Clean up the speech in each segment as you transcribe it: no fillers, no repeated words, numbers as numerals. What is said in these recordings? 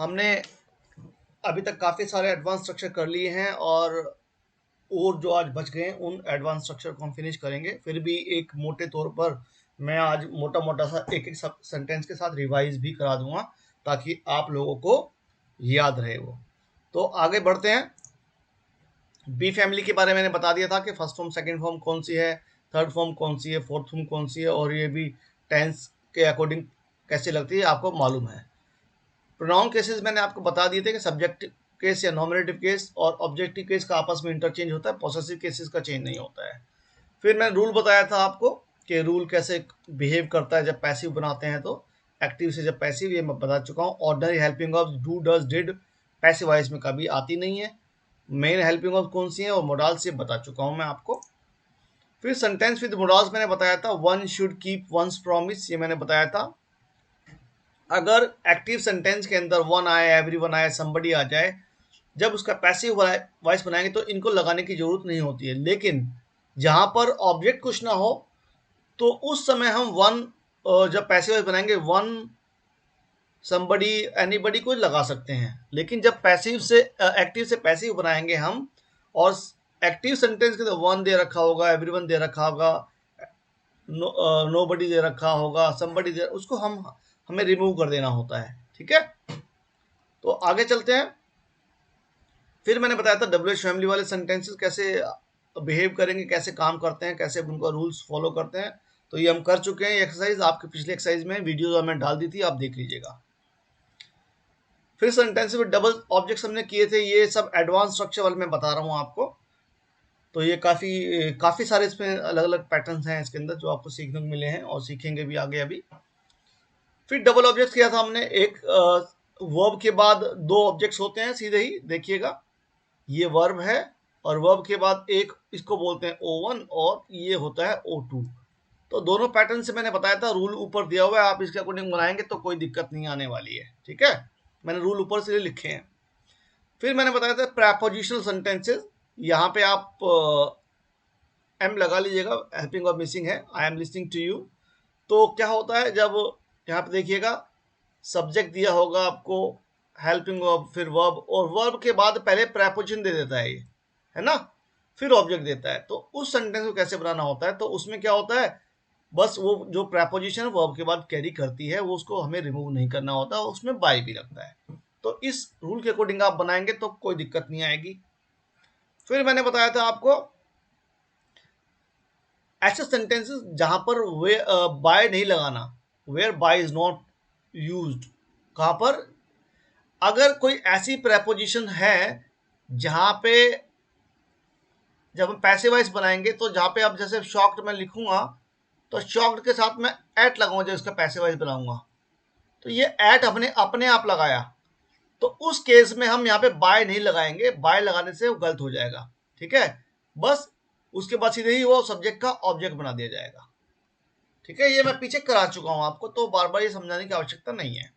हमने अभी तक काफ़ी सारे एडवांस स्ट्रक्चर कर लिए हैं और जो आज बच गए हैं उन एडवांस स्ट्रक्चर को हम फिनिश करेंगे। फिर भी एक मोटे तौर पर मैं आज मोटा-मोटा सा एक-एक सब सेंटेंस के साथ रिवाइज़ भी करा दूँगा ताकि आप लोगों को याद रहे वो। तो आगे बढ़ते हैं। बी फैमिली के बारे में मैंने बता दिया था कि फर्स्ट फॉर्म, सेकंड फॉर्म कौन सी है, थर्ड फॉर्म कौन सी है, फोर्थ फॉर्म कौन सी है और ये भी टेंस के अकॉर्डिंग कैसे लगती है आपको मालूम है। प्रोनाउन केसेस मैंने आपको बता दिए थे कि सब्जेक्टिव केस या नॉमिनेटिव केस और ऑब्जेक्टिव केस का आपस में इंटरचेंज होता है, पॉसेसिव केसेस का चेंज नहीं होता है। फिर मैंने रूल बताया था आपको कि रूल कैसे बिहेव करता है जब पैसिव बनाते हैं तो एक्टिव से जब पैसिव, ये मैं बता चुका हूँ। Ordinary helping of do, does, did passive voice में कभी आती नहीं है। मेन हेल्पिंग ऑफ कौन सी है और मोडाल से बता चुका हूँ मैं आपको। फिर सेंटेंस विद मोडाल्स मैंने बताया था। One should keep once promise, ये मैंने बताया था। अगर एक्टिव सेंटेंस के अंदर वन आए, एवरीवन आए, समबडी आ जाए, जब उसका पैसिव वॉइस बनाएंगे तो इनको लगाने की जरूरत नहीं होती है। लेकिन जहां पर ऑब्जेक्ट कुछ ना हो तो उस समय हम वन, जब पैसिव वॉइस बनाएंगे वन, समबडी, एनीबडी को लगा सकते हैं। लेकिन जब पैसिव से एक्टिव से पैसिव बनाएंगे हम और एक्टिव सेंटेंस के अंदर वन दे रखा होगा, एवरीवन दे रखा होगा, नोबडी दे रखा होगा, समबडी दे, उसको हमें रिमूव कर देना होता है। ठीक है, तो आगे चलते हैं। फिर मैंने बताया था डब्ल्यू एच फैमिली वाले सेंटेंसेस कैसे बिहेव करेंगे, कैसे काम करते हैं, कैसे उनका रूल्स फॉलो करते हैं। तो ये हम कर चुके हैं। एक्सरसाइज आपके पिछले एक्सरसाइज में वीडियो मैंने डाल दी थी, आप देख लीजिएगा। फिर सेंटेंस में डबल ऑब्जेक्ट्स हमने किए थे। ये सब एडवांस स्ट्रक्चर वाले मैं बता रहा हूँ आपको। तो ये काफ़ी काफ़ी सारे इसमें अलग अलग पैटर्न्स हैं इसके अंदर जो आपको सीखने को मिले हैं और सीखेंगे भी आगे अभी। फिर डबल ऑब्जेक्ट किया था हमने। एक वर्ब के बाद दो ऑब्जेक्ट्स होते हैं सीधे ही, देखिएगा ये वर्ब है और वर्ब के बाद एक इसको बोलते हैं O1 और ये होता है O2। तो दोनों पैटर्न से मैंने बताया था, रूल ऊपर दिया हुआ है, आप इसके अकॉर्डिंग बनाएंगे तो कोई दिक्कत नहीं आने वाली है। ठीक है, मैंने रूल ऊपर से लिखे हैं। फिर मैंने बताया था प्रेपोजिशनल सेंटेंसेस। यहाँ पे आप एम लगा लीजिएगा, हेल्पिंग और मिसिंग है, I am listening to you. तो क्या होता है जब यहाँ पे देखिएगा सब्जेक्ट दिया होगा आपको, हेल्पिंग वर्ब, फिर वर्ब और वर्ब के बाद पहले प्रेपोजिशन दे देता है ये, है ना, फिर ऑब्जेक्ट देता है। तो उस सेंटेंस को कैसे बनाना होता है, तो उसमें क्या होता है, बस वो जो प्रेपोजिशन वर्ब के बाद कैरी करती है वो उसको हमें रिमूव नहीं करना होता, उसमें बाय भी लगता है। तो इस रूल के अकॉर्डिंग आप बनाएंगे तो कोई दिक्कत नहीं आएगी। फिर मैंने बताया था आपको ऐसे सेंटेंसेस जहां पर वे बाय नहीं लगाना, where by is not used. कहां पर, अगर कोई ऐसी प्रेपोजिशन है जहां पे जब हम पैसिव वॉइस बनाएंगे तो जहां पे अब जैसे शॉक्ड मैं लिखूंगा तो शॉक्ड के साथ मैं एट लगाऊंगा जब इसका पैसिव वॉइस बनाऊंगा, तो ये एट अपने अपने आप लगाया, तो उस केस में हम यहाँ पे बाय नहीं लगाएंगे, बाय लगाने से वो गलत हो जाएगा। ठीक है, बस उसके बाद सीधे ही वो सब्जेक्ट का ऑब्जेक्ट बना दिया जाएगा। ठीक है, ये मैं पीछे करा चुका हूं आपको, तो बार बार ये समझाने की आवश्यकता नहीं है।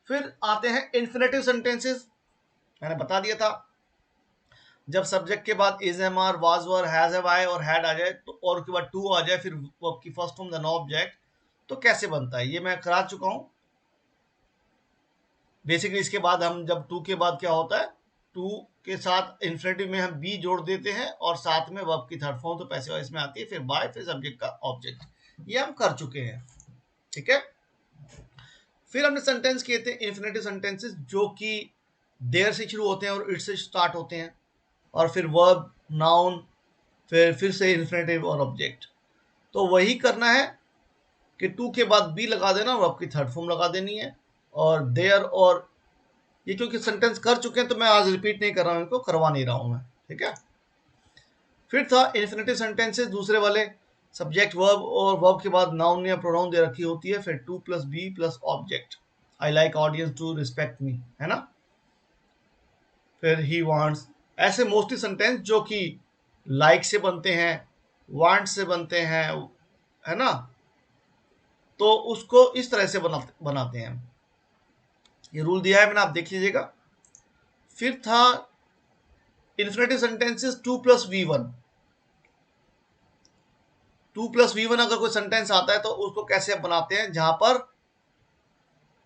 फिर आते हैं इन्फिनेटिव सेंटेंसेस। मैंने बता दिया था जब सब्जेक्ट के बाद is, am, are, was, were, has, have, I और हैड आ जाए तो और उसके बाद टू आ जाए, फिर वर्ब की फर्स्ट फॉर्म देन ऑब्जेक्ट, तो कैसे बनता है ये मैं करा चुका हूं। बेसिकली इसके बाद हम जब टू के बाद क्या होता है, टू के साथ इन्फिनेटिव में हम बी जोड़ देते हैं और साथ में वर्ब की थर्ड फॉर्म तो पैसिव वॉइस में आती है, फिर बाय, फिर सब्जेक्ट का ऑब्जेक्ट, ये हम कर चुके हैं। ठीक है, फिर हमने सेंटेंस किए थे इन्फिनेटिव सेंटेंसेस जो कि देयर से शुरू होते हैं और इट से स्टार्ट होते हैं, और फिर वर्ब, नाउन, फिर से इन्फिनेटिव और ऑब्जेक्ट। तो वही करना है कि टू के बाद बी लगा देना, वर्ब की थर्ड फॉर्म लगा देनी है, और देयर, और ये क्योंकि सेंटेंस कर चुके हैं तो मैं आज रिपीट नहीं कर रहा हूं, इनको करवा नहीं रहा हूं मैं। ठीक है, फिर था इन्फिनेटिव सेंटेंसेस दूसरे वाले, सब्जेक्ट वर्ब और वर्ब के बाद नाउन या प्रोनाउन दे रखी होती है, फिर to plus be plus object, I like audience to respect me, है ना, फिर ही वांट्स। ऐसे मोस्टली सेंटेंस जो कि लाइक से बनते हैं, वांट से बनते हैं, है ना, तो उसको इस तरह से बनाते हैं। ये रूल दिया है मैंने, आप देख लीजिएगा। फिर था infinitive sentences to plus V one. To plus V one अगर कोई सेंटेंस आता है तो उसको कैसे बनाते हैं, जहां पर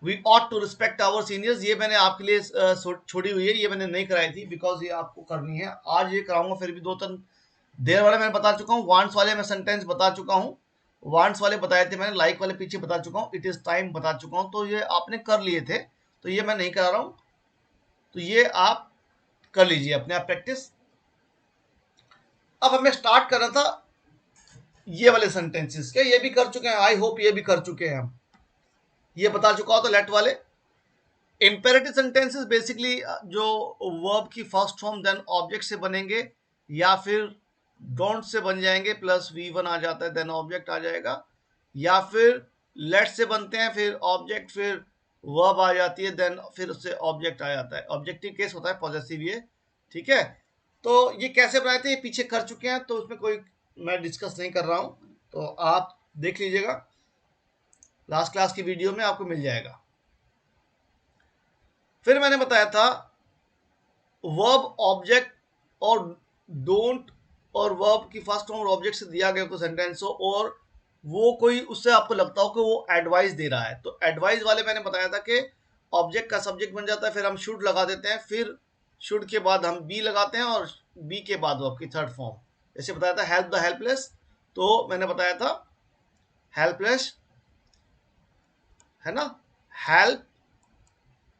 we ought to respect our seniors, ये मैंने आपके लिए छोड़ी हुई है, ये मैंने नहीं कराई थी बिकॉज ये आपको करनी है। आज ये कराऊंगा, फिर भी 2-3 देर वाले मैंने बता चुका हूँ, वांट्स वाले मैं सेंटेंस बता चुका हूँ, वांट्स वाले बताए थे मैंने, लाइक वाले पीछे बता चुका हूँ, इट इज टाइम बता चुका हूँ, तो ये आपने कर लिए थे, तो ये मैं नहीं करा रहा हूँ, तो ये आप कर लीजिए अपने आप प्रैक्टिस। अब हमें स्टार्ट करना था ये वाले सेंटेंसेस, क्या ये भी कर चुके हैं? आई होप ये भी कर चुके हैं हम, ये बता चुका हो तो लेट वाले। इंपेरेटिव सेंटेंसेस बेसिकली जो वर्ब की फर्स्ट फॉर्म देन ऑब्जेक्ट से बनेंगे, या फिर डोंट से बन जाएंगे प्लस V1 आ जाता है देन ऑब्जेक्ट आ जाएगा, या फिर लेट से बनते हैं फिर ऑब्जेक्ट फिर वर्ब आ जाती है देन फिर उससे ऑब्जेक्ट आ जाता है, ऑब्जेक्टिव केस होता है पॉजेसिव ये, ठीक है। तो ये कैसे बनाए थे ये पीछे कर चुके हैं, तो उसमें कोई मैं डिस्कस नहीं कर रहा हूं, तो आप देख लीजिएगा, लास्ट क्लास की वीडियो में आपको मिल जाएगा। फिर मैंने बताया था वर्ब ऑब्जेक्ट और डोंट और वर्ब की फर्स्ट फॉर्म और ऑब्जेक्ट से दिया गया कोई सेंटेंस हो और वो कोई उससे आपको लगता हो कि वो एडवाइस दे रहा है, तो एडवाइस वाले मैंने बताया था कि ऑब्जेक्ट का सब्जेक्ट बन जाता है, फिर हम शुड लगा देते हैं, फिर शुड के बाद हम बी लगाते हैं और बी के बाद वर्ब की थर्ड फॉर्म, जैसे बताया था हेल्प द हेल्पलेस, तो मैंने बताया था हेल्पलेस है ना, हेल्प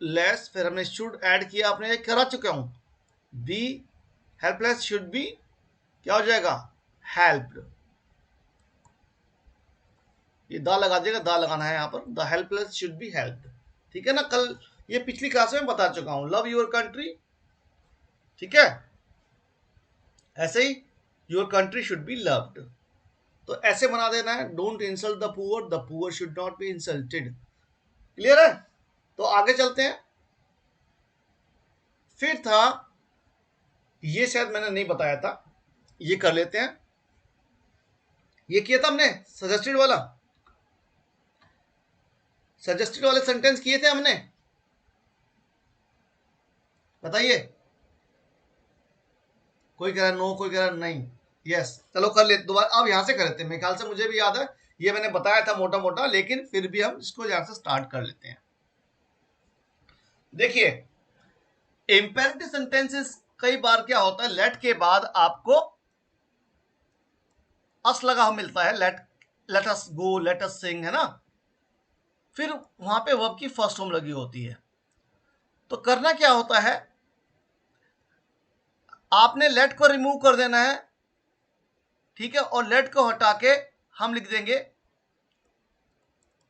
लेस, फिर हमने शुड ऐड किया, आपने करा चुका हूं, बी हेल्पलेस शुड बी क्या हो जाएगा हेल्प्ड, ये दा लगा देगा, दा लगाना है यहाँ पर, the helpless should be helped, ठीक है ना। कल ये पिछली क्लास में बता चुका हूं, लव योर कंट्री, ठीक है, ऐसे ही your country should be loved, तो ऐसे बना देना है, don't insult the poor should not be insulted, clear है। तो आगे चलते हैं, फिर था ये शायद मैंने नहीं बताया था, ये कर लेते हैं, ये किया था हमने सजेस्टेड वाला, सजेस्टेड वाले सेंटेंस किए थे हमने, बताइए, कोई कह रहा नो, कोई कह रहा नहीं, यस, चलो कर ले दोबारा, अब यहां से कर लेते हैं, मेरे ख्याल से मुझे भी याद है, ये मैंने बताया था मोटा मोटा, लेकिन फिर भी हम इसको यहां से स्टार्ट कर लेते हैं। देखिए इंपेरेटिव सेंटेंसेस कई बार क्या होता है, लेट के बाद आपको अस लगा हुआ मिलता है, लेट अस गो, लेट अस सिंग, है ना, फिर वहां पे वर्ब की फर्स्ट फॉर्म लगी होती है, तो करना क्या होता है, आपने लेट को रिमूव कर देना है, ठीक है, और लेट को हटा के हम लिख देंगे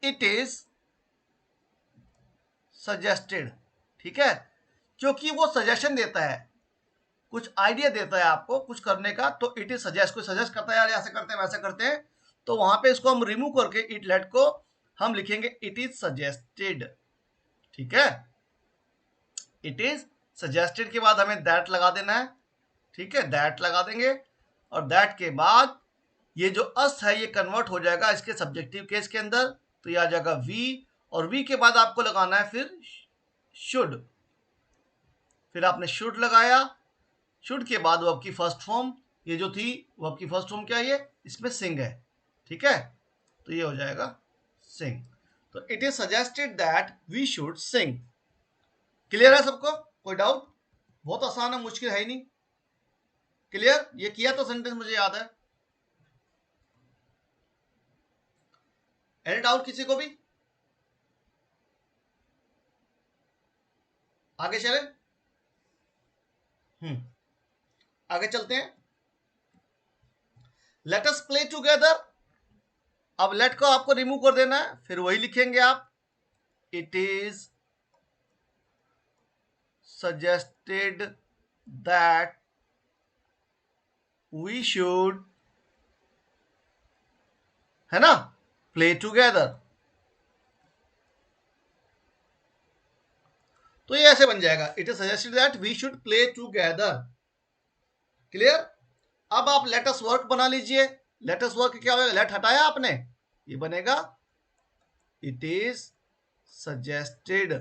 इट इज सजेस्टेड, ठीक है, क्योंकि वो सजेशन देता है, कुछ आइडिया देता है आपको कुछ करने का, तो इट इज सजेस्ट, कोई सजेस्ट करता है यार ऐसे करते हैं वैसे करते हैं, तो वहां पे इसको हम रिमूव करके इट लेट को हम लिखेंगे इट इज सजेस्टेड, ठीक है, इट इज सजेस्टेड के बाद हमें दैट लगा देना है, ठीक है, दैट लगा देंगे, और दैट के बाद ये जो अस है ये कन्वर्ट हो जाएगा इसके सब्जेक्टिव केस के अंदर, तो ये आ जाएगा वी, और वी के बाद आपको लगाना है फिर शुड, फिर आपने शुड लगाया, शुड के बाद वर्ब की फर्स्ट फॉर्म, ये जो थी वर्ब की फर्स्ट फॉर्म क्या है, ये इसमें सिंग है, ठीक है, तो ये हो जाएगा सिंग, तो it is suggested that we should sing, clear है सबको, कोई डाउट? बहुत आसान है, मुश्किल है ही नहीं, क्लियर, ये किया तो सेंटेंस मुझे याद है, एनी डाउट किसी को भी? आगे चले, आगे चलते हैं, लेट अस प्ले टुगेदर, अब लेट को आपको रिमूव कर देना है, फिर वही लिखेंगे आप, it is suggested that we should, है ना, प्ले टुगेदर, तो ये ऐसे बन जाएगा, it is suggested that we should play together, clear. अब आप लेट अस वर्क बना लीजिए, लेट अस वर्क क्या होगा, लेट हटाया आपने, ये बनेगा इट इज सजेस्टेड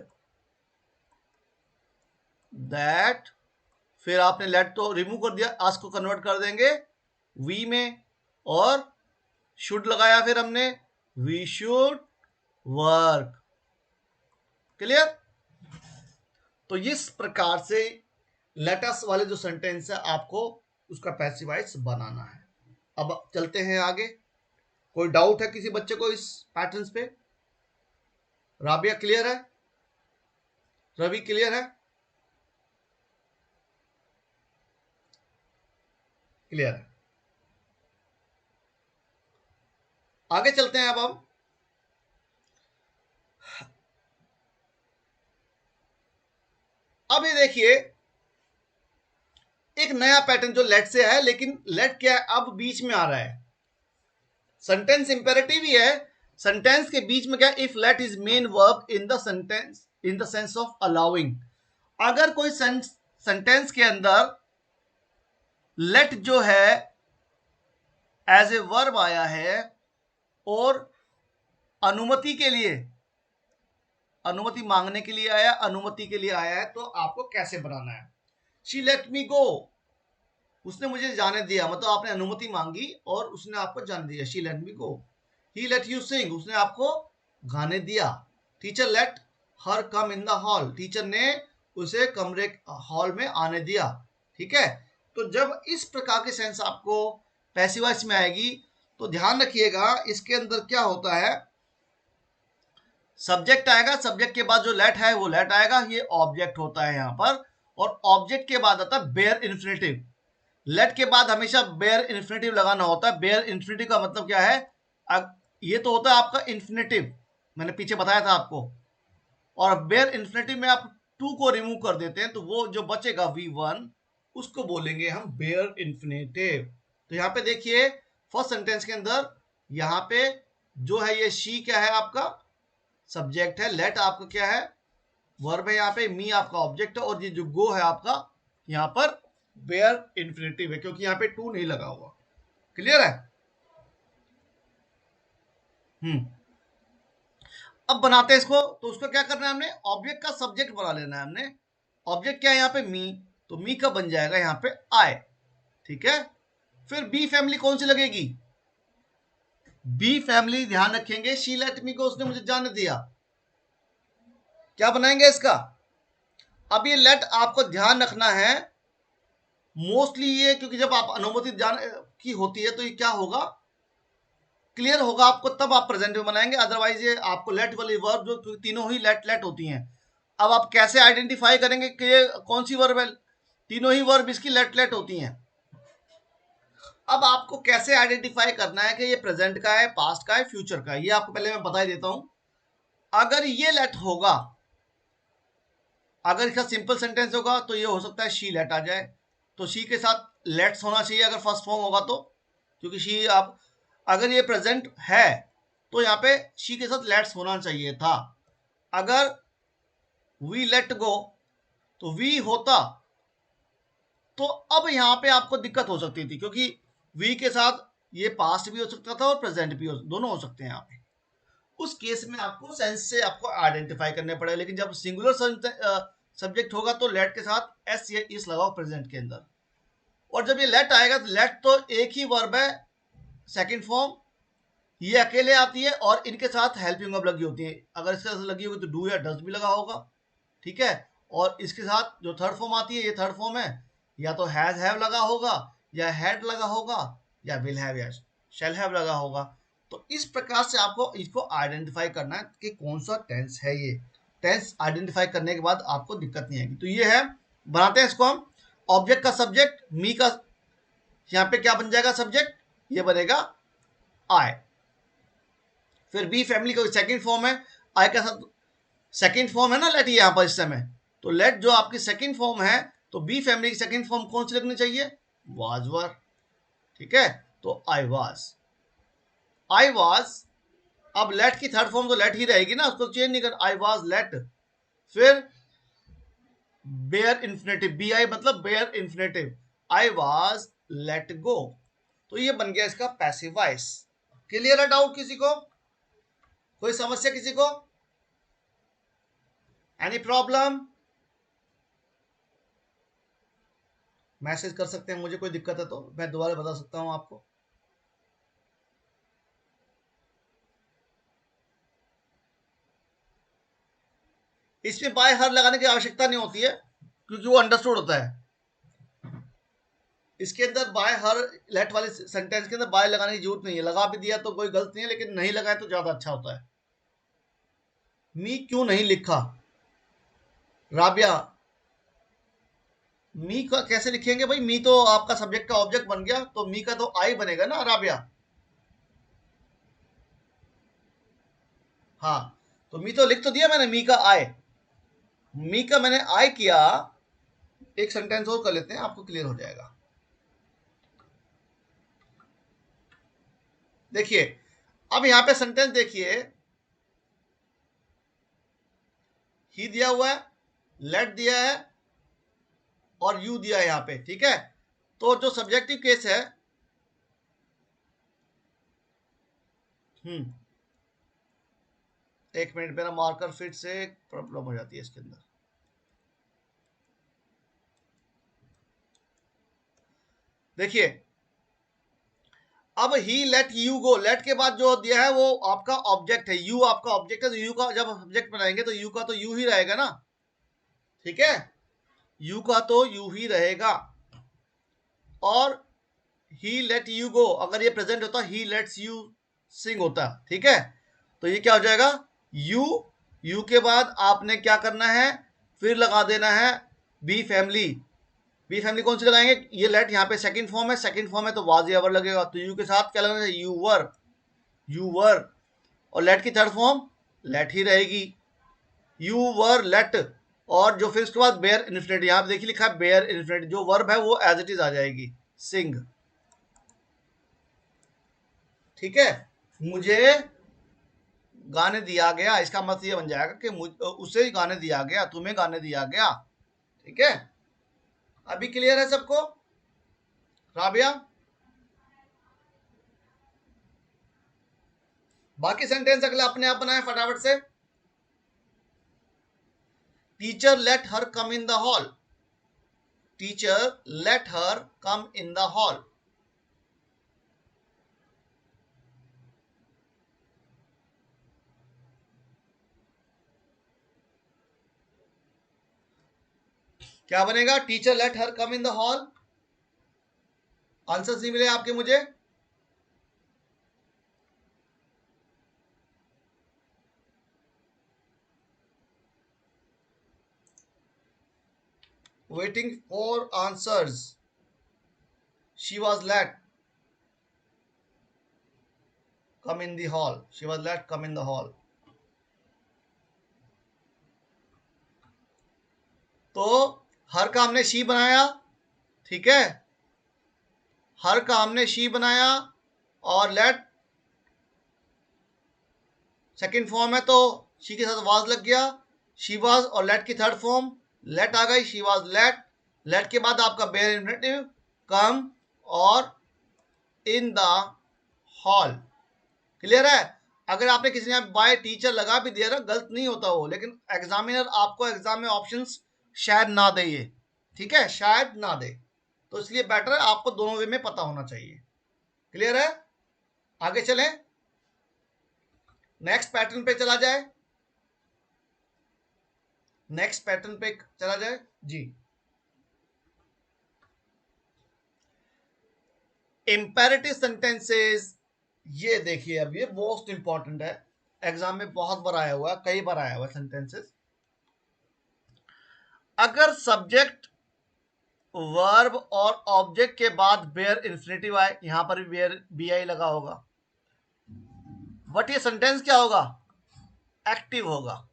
दैट, फिर आपने लेट तो रिमूव कर दिया, आस को कन्वर्ट कर देंगे वी में, और शुड लगाया फिर हमने वी शुड वर्क, क्लियर? तो इस प्रकार से लेट अस वाले जो सेंटेंस है आपको उसका पैसिव वॉइस बनाना है। अब चलते हैं आगे। कोई डाउट है किसी बच्चे को इस पैटर्न्स पे? राबिया क्लियर है? रवि क्लियर है? क्लियर है। आगे चलते हैं अब हम। अब ये देखिए एक नया पैटर्न जो लेट से है, लेकिन लेट क्या है अब बीच में आ रहा है। सेंटेंस इंपेरेटिव ही है, सेंटेंस के बीच में क्या, if late is main verb in the sentence in the sense of allowing. अगर कोई सेंटेंस के अंदर लेट जो है एज ए वर्ब आया है और अनुमति के लिए, अनुमति मांगने के लिए आया, अनुमति के लिए आया है, तो आपको कैसे बनाना है? शी लेट मी गो, उसने मुझे जाने दिया, मतलब आपने अनुमति मांगी और उसने आपको जाने दिया। She let me go. He let you sing, उसने आपको गाने दिया। Teacher let her come in the hall, teacher ने उसे कमरे हॉल में आने दिया। ठीक है, तो जब इस प्रकार की सेंस आपको पैसिव वॉइस में आएगी तो ध्यान रखिएगा इसके अंदर क्या होता है, सब्जेक्ट आएगा, सब्जेक्ट के बाद जो लेट है वो लेट आएगा, ये ऑब्जेक्ट होता है यहाँ पर, और ऑब्जेक्ट के बाद आता है बेयर इन्फिनेटिव। लेट के बाद हमेशा बेयर इन्फिनेटिव लगाना होता है। बेयर इन्फिनेटिव का मतलब क्या है, ये तो होता है आपका इन्फिनेटिव, मैंने पीछे बताया था आपको, और बेयर इन्फिनेटिव में आप टू को रिमूव कर देते हैं तो वो जो बचेगा V1 उसको बोलेंगे हम बेयर इन्फिनेटिव। तो यहाँ पे देखिए फर्स्ट सेंटेंस के अंदर यहाँ पे जो है ये शी क्या है आपका सब्जेक्ट है, लेट आपका क्या है वर्ब है, यहाँ पे मी आपका ऑब्जेक्ट है, और ये जो गो है आपका यहाँ पर बेयर इन्फिनेटिव है क्योंकि यहाँ पे टू नहीं लगा हुआ। क्लियर है? अब बनाते हैं इसको। तो उसको क्या करना है, हमने ऑब्जेक्ट का सब्जेक्ट बना लेना है। हमने ऑब्जेक्ट क्या है यहाँ पे मी, तो मी का बन जाएगा यहाँ पे आई। ठीक है, फिर बी फैमिली कौन सी लगेगी, बी फैमिली ध्यान रखेंगे शी लेट मी को, उसने मुझे जाने दिया। क्या बनाएंगे इसका, अब ये लेट आपको ध्यान रखना है मोस्टली ये, क्योंकि जब आप अनुमति जान की होती है तो ये क्या होगा क्लियर होगा आपको, तब आप प्रेजेंट में बनाएंगे, अदरवाइज ये आपको लेट वाली वर्ब जो तीनों ही लेट लेट होती हैं। अब आप कैसे आइडेंटिफाई करेंगे कि ये कौन सी वर्ब है, तीनों ही वर्ब इसकी लेट लेट होती हैं। अब आपको कैसे आइडेंटिफाई करना है कि ये प्रेजेंट का है, पास्ट का है, फ्यूचर का है, ये आपको पहले मैं बता ही देता हूं। अगर ये लेट होगा, अगर इसका सिंपल सेंटेंस होगा तो ये हो सकता है शी लेट आ जाए, तो शी के साथ लेट्स होना चाहिए अगर फर्स्ट फॉर्म होगा तो, क्योंकि शी आप अगर ये प्रेजेंट है तो यहाँ पे शी के साथ लेट्स होना चाहिए था। अगर वी लेट गो तो वी होता, तो अब यहाँ पे आपको दिक्कत हो सकती थी क्योंकि वी के साथ ये पास्ट भी हो सकता था और प्रेजेंट भी दोनों हो सकते हैं यहाँ पे। उस केस में आपको सेंस से आपको आइडेंटिफाई करने पड़ेगा, लेकिन जब सिंगुलर सब्जेक्ट होगा तो लेट के साथ एस या इस लगाओ प्रेजेंट के अंदर, और जब ये लेट आएगा तो लेट तो एक ही वर्ब है सेकंड फॉर्म, ये अकेले आती है और इनके साथ हेल्पिंग वर्ब लगी होती है। अगर इसके साथ लगी होगी तो डू या डज भी लगा होगा। ठीक है, और इसके साथ जो थर्ड फॉर्म आती है ये थर्ड फॉर्म है, या तो हैज हैव लगा होगा, या हैड लगा होगा, या विल हैव या शैल हैव लगा होगा। तो इस प्रकार से आपको इसको आइडेंटिफाई करना है कि कौन सा टेंस है। ये टेंस आइडेंटिफाई करने के बाद आपको दिक्कत नहीं आएगी। तो ये है, बनाते हैं इसको हम। ऑब्जेक्ट का सब्जेक्ट मी का यहाँ पे क्या बन जाएगा सब्जेक्ट, ये बनेगा आई। फिर बी फैमिली का सेकंड फॉर्म है, आई का साथ सेकंड फॉर्म है ना लेट, यहाँ पर इस समय तो लेट जो आपकी सेकंड फॉर्म है, तो बी फैमिली की सेकंड फॉर्म कौन सी लगनी चाहिए, वाज वर। ठीक है, तो आई वाज, आई वाज। अब लेट की थर्ड फॉर्म तो लेट ही रहेगी ना, उसको चेंज नहीं कर, आई वाज लेट। फिर बेयर इन्फिनेटिव, बी आई मतलब bare infinitive, I was let go. तो ये बन गया इसका पैसिव वॉइस। क्लियर है? डाउट किसी को, कोई समस्या किसी को, एनी प्रॉब्लम? मैसेज कर सकते हैं, मुझे कोई दिक्कत है तो मैं दोबारा बता सकता हूं आपको। इसमें बाय हर लगाने की आवश्यकता नहीं होती है क्योंकि वो अंडरस्टूड होता है। इसके अंदर बाय हर लेट वाले सेंटेंस के अंदर बाय लगाने की जरूरत नहीं है। लगा भी दिया तो कोई गलत नहीं है, लेकिन नहीं लगाए तो ज्यादा अच्छा होता है। मी क्यों नहीं लिखा? राबिया, मी का कैसे लिखेंगे भाई? मी तो आपका सब्जेक्ट का ऑब्जेक्ट बन गया, तो मी का तो आई बनेगा ना राबिया। हाँ, तो मी तो लिख तो दिया मैंने, मी का आई। मी का मैंने आई किया। एक सेंटेंस और कर लेते हैं, आपको क्लियर हो जाएगा। देखिए, अब यहां पे सेंटेंस देखिए, ही दिया हुआ है, लेट दिया है और यू दिया है यहां पे, ठीक है। तो जो सब्जेक्टिव केस है, एक मिनट, मेरा मार्कर फिट से प्रॉब्लम हो जाती है इसके अंदर। देखिए, अब ही लेट यू गो, लेट के बाद जो दिया है वो आपका ऑब्जेक्ट है, यू आपका ऑब्जेक्ट है, तो यू का जब सब्जेक्ट बनाएंगे तो यू का तो यू ही रहेगा ना, ठीक है। यू का तो यू ही रहेगा। और ही लेट यू गो, अगर ये प्रेजेंट होता ही लेट्स यू सिंग होता, ठीक है। तो ये क्या हो जाएगा? यू, यू के बाद आपने क्या करना है, फिर लगा देना है बी फैमिली। बी फैमिली कौन सी लगाएंगे? ये लेट यहाँ पे सेकंड फॉर्म है, सेकंड फॉर्म है तो वाज या वर लगेगा, तो यू के साथ क्या लगना है? You were, you were. और लेट की थर्ड फॉर्म लेट ही रहेगी, यू वर लेट। और जो फिर उसके बाद बेयर इन्फिनिटी, यहाँ पे देखिए लिखा है बेयर इन्फिनिटी, जो वर्ब है वो एज इट इज आ जाएगी, सिंग, ठीक है। मुझे गाने दिया गया, इसका मतलब ये बन जाएगा कि उसे गाने दिया गया, तुम्हें गाने दिया गया, ठीक है। अभी क्लियर है सबको? राबिया, बाकी सेंटेंस अगले अपने आप बनाए फटाफट से। Teacher let her come in the hall, teacher let her come in the hall. क्या बनेगा? Teacher let her come in the hall. Answer नहीं मिले आपके मुझे? Waiting for answers. She was let come in the hall, she was let come in the hall. तो her का हमने she बनाया, ठीक है। हर का हमने शी बनाया और लेट सेकंड फॉर्म है तो शी के साथ वाज लग गया, शी वाज। और लेट की थर्ड फॉर्म लेट आ गई, शी वाज लेट। लेट के बाद आपका बेयर इन्फिनिटिव कम और इन द हॉल। क्लियर है? अगर आपने किसी ने बाय टीचर लगा भी दिया ना, गलत नहीं होता वो, लेकिन एग्जामिनर आपको एग्जाम में ऑप्शंस शायद ना दे ये, ठीक है, शायद ना दे। तो इसलिए बेटर है आपको दोनों वे में पता होना चाहिए। क्लियर है? आगे चलें, नेक्स्ट पैटर्न पे चला जाए, नेक्स्ट पैटर्न पे चला जाए जी। इंपेरेटिव सेंटेंसेस, ये देखिए, अब ये मोस्ट इंपॉर्टेंट है, एग्जाम में बहुत बार आया हुआ है, कई बार आया हुआ है सेंटेंसेस। अगर सब्जेक्ट, वर्ब और ऑब्जेक्ट के बाद बेयर इन्फिनिटिव आए, यहां पर भी बेयर बी आई लगा होगा, बट ये सेंटेंस क्या होगा? एक्टिव होगा।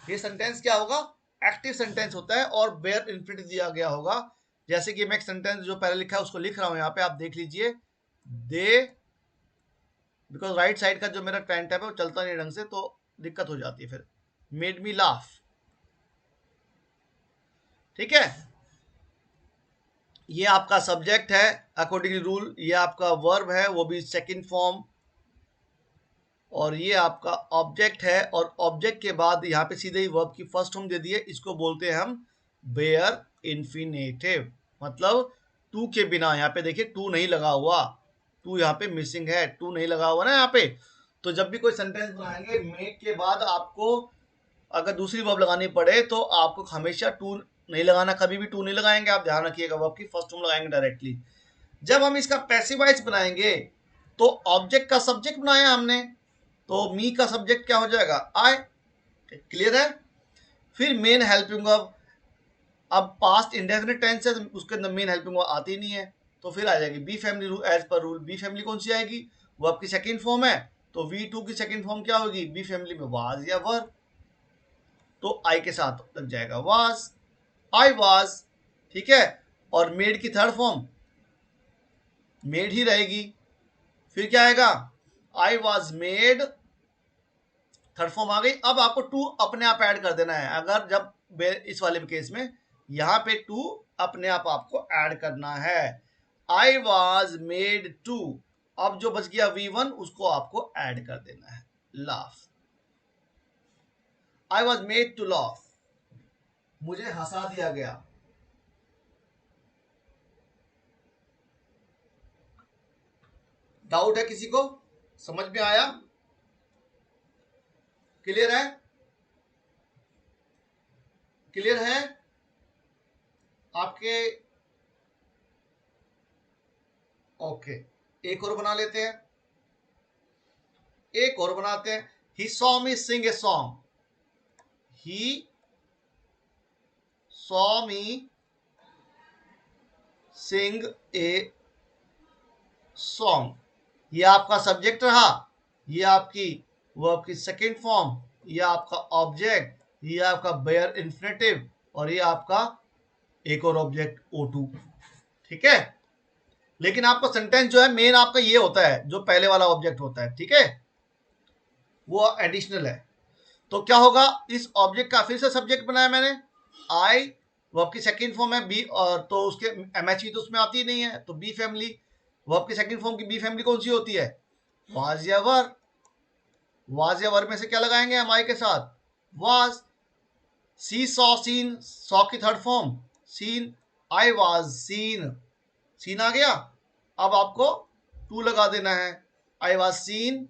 ये सेंटेंस क्या होगा? एक्टिव सेंटेंस होता है और बेयर इन्फिनिटिव दिया गया होगा। जैसे कि मैं एक सेंटेंस जो पहले लिखा है उसको लिख रहा हूं, यहां पे आप देख लीजिए। दे, बिकॉज राइट साइड का जो मेरा पेन टैब है वो चलता नहीं ढंग से, तो दिक्कत हो जाती है फिर। मेड मी लाफ, ठीक है। ये आपका सब्जेक्ट है अकॉर्डिंग रूल, ये आपका वर्ब है वो भी सेकंड फॉर्म, और ये आपका ऑब्जेक्ट है, और ऑब्जेक्ट के बाद यहाँ पे सीधे ही वर्ब की फर्स्ट फॉर्म दे दी है, इसको बोलते हैं हम बेयर इन्फिनेटिव। मतलब टू के बिना, यहाँ पे देखिए टू नहीं लगा हुआ, टू यहाँ पे मिसिंग है, टू नहीं लगा हुआ ना यहाँ पे। तो जब भी कोई सेंटेंस बनाएंगे मेक के बाद आपको अगर दूसरी वर्ब लगानी पड़े तो आपको हमेशा टू नहीं लगाना, कभी भी टू नहीं लगाएंगे, आप ध्यान रखिएगा, वर्ब की फर्स्ट फॉर्म लगाएंगे डायरेक्टली। जब हम इसका पैसिवाइज बनाएंगे तो ऑब्जेक्ट का सब्जेक्ट बनाया हमने, तो मी का सब्जेक्ट क्या हो जाएगा, आई। क्लियर है। फिर मेन हेल्पिंग वर्ब, अब पास्ट इंडेफिनिट टेंस है, उसके अंदर मेन हेल्पिंग वर्ब आती नहीं है, तो फिर आ जाएगी B family rule, as per rule. B family कौन सी आएगी, वो आपकी सेकंड फॉर्म है, तो V2 की सेकंड फॉर्म क्या होगी, बी फैमिली में वाज या वर, तो आई के साथ लग जाएगा वाज, आई वाज। ठीक है। और मेड की थर्ड फॉर्म मेड ही रहेगी, फिर क्या आएगा, I was made, third form आ गई। अब आपको टू अपने आप ऐड कर देना है, अगर जब इस वाले केस में यहां पे टू अपने आप आपको ऐड करना है, आई वॉज मेड टू। अब जो बच गया V1 उसको आपको ऐड कर देना है, laugh, I was made to laugh, मुझे हंसा दिया गया। डाउट है किसी को, समझ में आया, क्लियर है, क्लियर है आपके, ओके। एक और बना लेते हैं, एक और बनाते हैं, he saw me sing a song, he saw me sing a song, ये आपका सब्जेक्ट रहा, ये आपकी वर्ब की सेकेंड फॉर्म, ये आपका ऑब्जेक्ट, ये आपका बेयर इन्फिनेटिव, और ये आपका एक और ऑब्जेक्ट O2। ठीक है। लेकिन आपका सेंटेंस जो है मेन आपका ये होता है, जो पहले वाला ऑब्जेक्ट होता है, ठीक है, वो एडिशनल है। तो क्या होगा, इस ऑब्जेक्ट का फिर से सब्जेक्ट बनाया मैंने, आई, वर्ब की सेकंड फॉर्म है बी, और तो उसके MHE तो उसमें आती नहीं है, तो बी फैमिली, वर्ब की सेकंड फॉर्म की बी फैमिली कौन सी होती है, वाज या वर। वाज या वर में से क्या लगाएंगे हम आई के साथ, was. See saw seen, saw की third form seen, I was seen, seen आ गया। अब आपको टू लगा देना है, आई वाज सीन,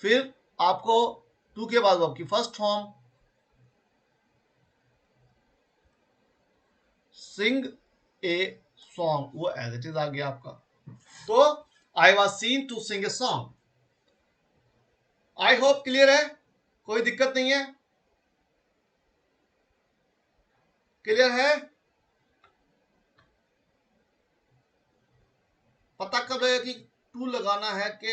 फिर आपको टू के बाद वर्ब की first form sing a song, वो एज इट इज आ गया आपका। तो I was seen to sing a song. I hope clear है, कोई दिक्कत नहीं है, क्लियर है। पता कब लगेगा कि टू लगाना है कि,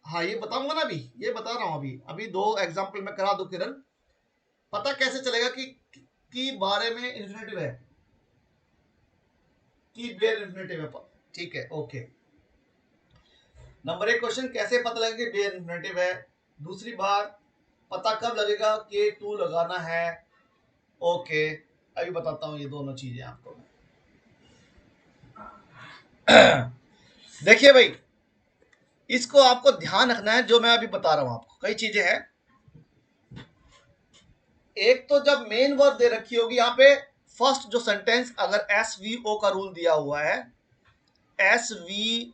हाँ ये बताऊंगा ना, अभी ये बता रहा हूं, अभी अभी दो एग्जांपल में करा दो किरण, पता कैसे चलेगा कि बारे में इन्फिनेटिव है, कि बेयर इन्फिनेटिव है, ठीक है, ओके। नंबर एक क्वेश्चन, कैसे पता लगेगा कि बेयर इन्फिनेटिव है। दूसरी बात, पता कब लगेगा कि टू लगाना है, ओके। अभी बताता हूँ ये दोनों चीजें आपको। देखिए भाई, इसको आपको ध्यान रखना है, जो मैं अभी बता रहा हूं आपको, कई चीजें हैं। एक तो जब मेन वर्ब दे रखी होगी यहाँ पे, फर्स्ट जो सेंटेंस अगर SVO का रूल दिया हुआ है, SVO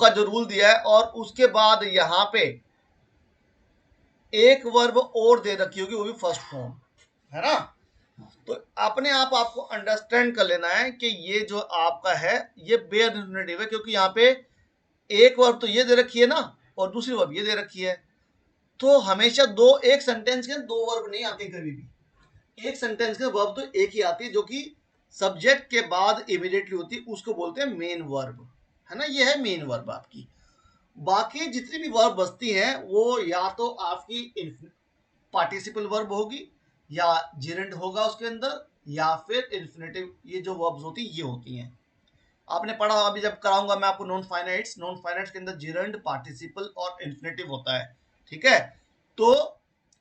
का जो रूल दिया है, और उसके बाद यहां पे एक वर्ब और दे रखी होगी, वो भी फर्स्ट फॉर्म, है ना, तो अपने आप आपको अंडरस्टैंड कर लेना है कि ये जो आपका है ये बेयर इन्फिनेटिव है, क्योंकि यहाँ पे एक वर्ब तो ये दे रखी है ना, और दूसरी वर्ब ये दे रखी है। तो हमेशा दो, एक सेंटेंस के दो वर्ब नहीं आती कभी भी, एक सेंटेंस के वर्ब तो एक ही आती है, जो कि सब्जेक्ट के बाद इमीडिएटली होती है, उसको बोलते हैं मेन वर्ब, है ना, ये है मेन वर्ब आपकी। बाकी जितनी भी वर्ब बचती हैं वो या तो आपकी पार्टिसिपल वर्ब होगी, या जिरेंट होगा उसके अंदर, या फिर इन्फिनेटिव, ये जो वर्ब्स होती ये होती हैं। आपने पढ़ा, अभी जब कराऊंगा मैं आपको नॉन फाइनाइट्स, नॉन फाइनाइट्स के अंदर जिरेंट, पार्टिसिपल और इन्फिनेटिव होता है, ठीक है। तो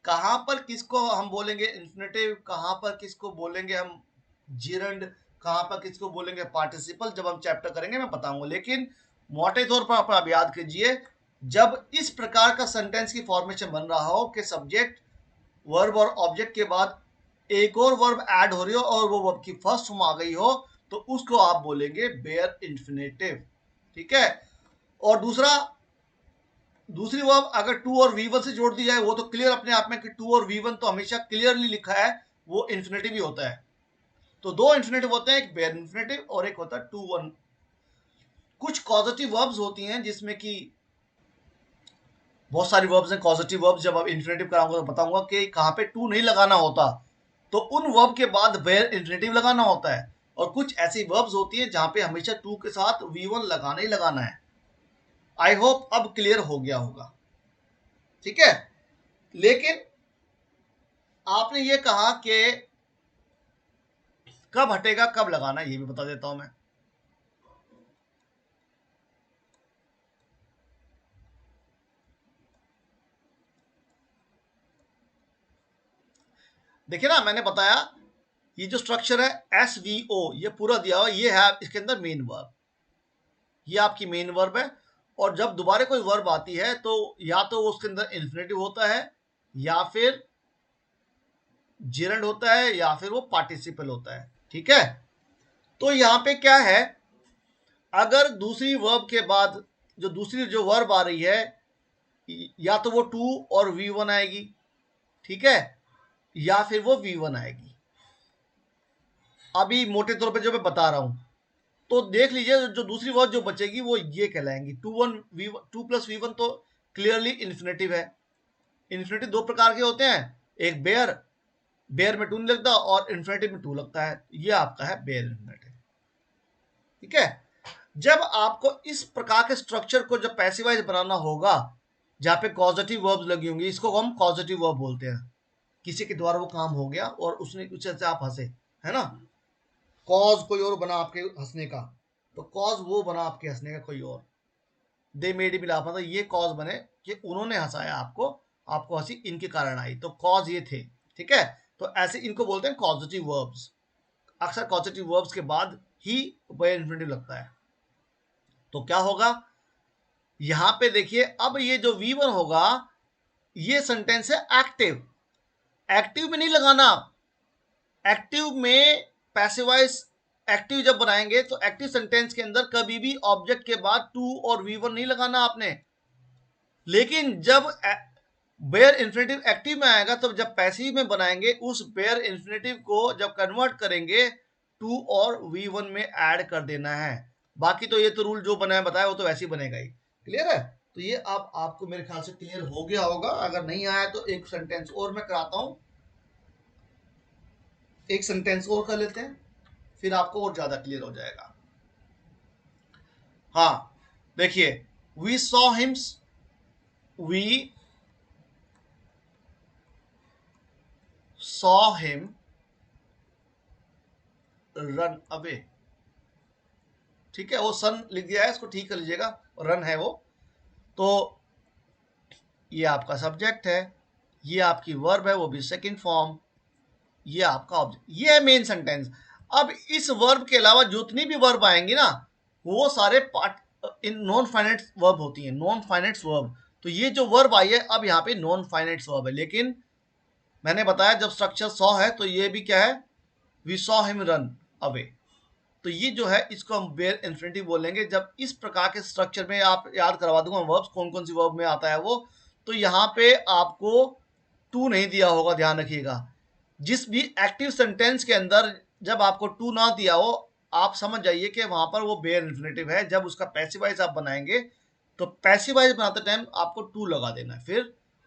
कहां पर किसको हम बोलेंगे इन्फिनेटिव, कहां पर किसको बोलेंगे हम जिरेंट, कहां पर किसको बोलेंगे पार्टिसिपल, जब हम चैप्टर करेंगे मैं बताऊंगा। लेकिन मोटे तौर पर आप याद कीजिए, जब इस प्रकार का सेंटेंस की फॉर्मेशन बन रहा हो कि सब्जेक्ट, वर्ब और ऑब्जेक्ट के बाद एक और वर्ब ऐड हो रही हो, और वो वर्ब की फर्स्ट फॉर्म आ गई हो, तो उसको आप बोलेंगे बेयर इन्फिनेटिव, ठीक है। और दूसरा, दूसरी वर्ब अगर टू और वी वन से जोड़ दी जाए वो तो क्लियर अपने आप में कि टू और वी वन तो हमेशा क्लियरली लिखा है वो इन्फिनेटिव ही होता है। तो दो इन्फिनेटिव होते हैं, एक बेयर इन्फिनेटिव और एक होता है टू वन। कुछ कॉजेटिव वर्ब्स होती हैं जिसमें कि बहुत सारी वर्ब्स हैं कॉजेटिव वर्ब्स, जब आप इन्फिनेटिव कराऊंगा तो बताऊंगा कि कहाँ पे टू नहीं लगाना होता, तो उन वर्ब के बाद बेयर इन्फिनेटिव लगाना होता है। और कुछ ऐसी वर्ब्स होती हैं जहां पे हमेशा टू के साथ वी वन लगाना ही लगाना है। आई होप अब क्लियर हो गया होगा, ठीक है। लेकिन आपने ये कहा कि कब हटेगा कब लगाना, ये भी बता देता हूं मैं। देखिए ना, मैंने बताया ये जो स्ट्रक्चर है एस वी ओ ये पूरा दिया हुआ, ये है इसके अंदर मेन वर्ब, ये आपकी मेन वर्ब है। और जब दोबारा कोई वर्ब आती है तो या तो उसके अंदर इन्फिनेटिव होता है, या फिर जिरंड होता है, या फिर वो पार्टिसिपल होता है, ठीक है। तो यहां पे क्या है, अगर दूसरी वर्ब के बाद जो दूसरी जो वर्ब आ रही है, या तो वो टू और वी वन आएगी, ठीक है, या फिर वो वी वन आएगी। अभी मोटे तौर पे जो मैं बता रहा हूं, तो देख लीजिए जो दूसरी वर्ब जो बचेगी वो ये कहलाएंगी to one V two plus V one, तो क्लियरली इन्फिनेटिव है। इन्फिनेटिव दो प्रकार के होते हैं, एक बेयर, बेयर में टू नहीं लगता, और इन्फिनेटिव में टू लगता है, ये आपका है बेयर इन्फिनेटिव, ठीक है। जब आपको इस प्रकार के स्ट्रक्चर को जब पैसिवाइज बनाना होगा, जहां पे कॉजेटिव वर्ब्स लगी होंगी, इसको हम पॉजिटिव वर्ब बोलते हैं। किसी के द्वारा वो काम हो गया और उसने कुछ से आप हंसे, है ना, कॉज कोई और बना आपके हंसने का, तो कॉज वो बना आपके हंसने का कोई और, दे मेड मिला मतलब ये कॉज बने कि उन्होंने हंसाया आपको, आपको हंसी इनके कारण आई, तो कॉज ये थे, ठीक है। तो ऐसे इनको बोलते हैं कॉजेटिव वर्ब्स। अक्सर पॉजिटिव वर्ब्स के बाद ही बाय इन्फिनेटिव लगता है। तो क्या होगा, यहां पे देखिए, अब ये जो V1 होगा ये सेंटेंस है एक्टिव, एक्टिव में नहीं लगाना। एक्टिव में पैसिवाइज एक्टिव जब बनाएंगे तो एक्टिव सेंटेंस के अंदर कभी भी ऑब्जेक्ट के बाद टू और V1 नहीं लगाना आपने। लेकिन जब बेयर इन्फिनेटिव एक्टिव में आएगा, तो जब पैसिव में बनाएंगे उस बेयर इन्फिनेटिव को जब कन्वर्ट करेंगे टू और V1 में ऐड कर देना है। बाकी तो ये तो रूल जो बना है बताया वो तो वैसे ही बनेगा ही। क्लियर है, तो ये अब आपको मेरे ख्याल से क्लियर हो गया होगा। अगर नहीं आया तो एक सेंटेंस और मैं कराता हूं, एक सेंटेंस और कर लेते हैं, फिर आपको और ज्यादा क्लियर हो जाएगा। हाँ, देखिए, we saw him, we saw him run away, ठीक है, वो सन लिख दिया है, इसको ठीक कर लीजिएगा, रन है वो। तो ये आपका सब्जेक्ट है, ये आपकी वर्ब है वो भी सेकंड फॉर्म, ये आपका ऑब्जेक्ट, ये है मेन सेंटेंस। अब इस वर्ब के अलावा जितनी भी वर्ब आएंगी ना, वो सारे part in non finite verb होती हैं, नॉन फाइनाइट वर्ब। तो ये जो वर्ब आई है अब यहाँ पे नॉन फाइनाइट वर्ब है, लेकिन मैंने बताया जब स्ट्रक्चर सॉ है तो ये भी क्या है, we saw him run away. तो ये जो है इसको हम बेयर इन्फिनिटिव बोलेंगे। जब इस प्रकार के स्ट्रक्चर में, आप याद करवा दूंगा वर्ब्स कौन कौन सी वर्ब में आता है वो, तो यहाँ पे आपको टू नहीं दिया होगा, ध्यान रखिएगा। जिस भी एक्टिव सेंटेंस के अंदर जब आपको टू ना दिया हो, आप समझ जाइए कि वहां पर वो बेयर इन्फिनिटिव है। जब उसका पैसिवाइज आप बनाएंगे तो पैसिवाइज बनाते टाइम आपको टू लगा देना है। फिर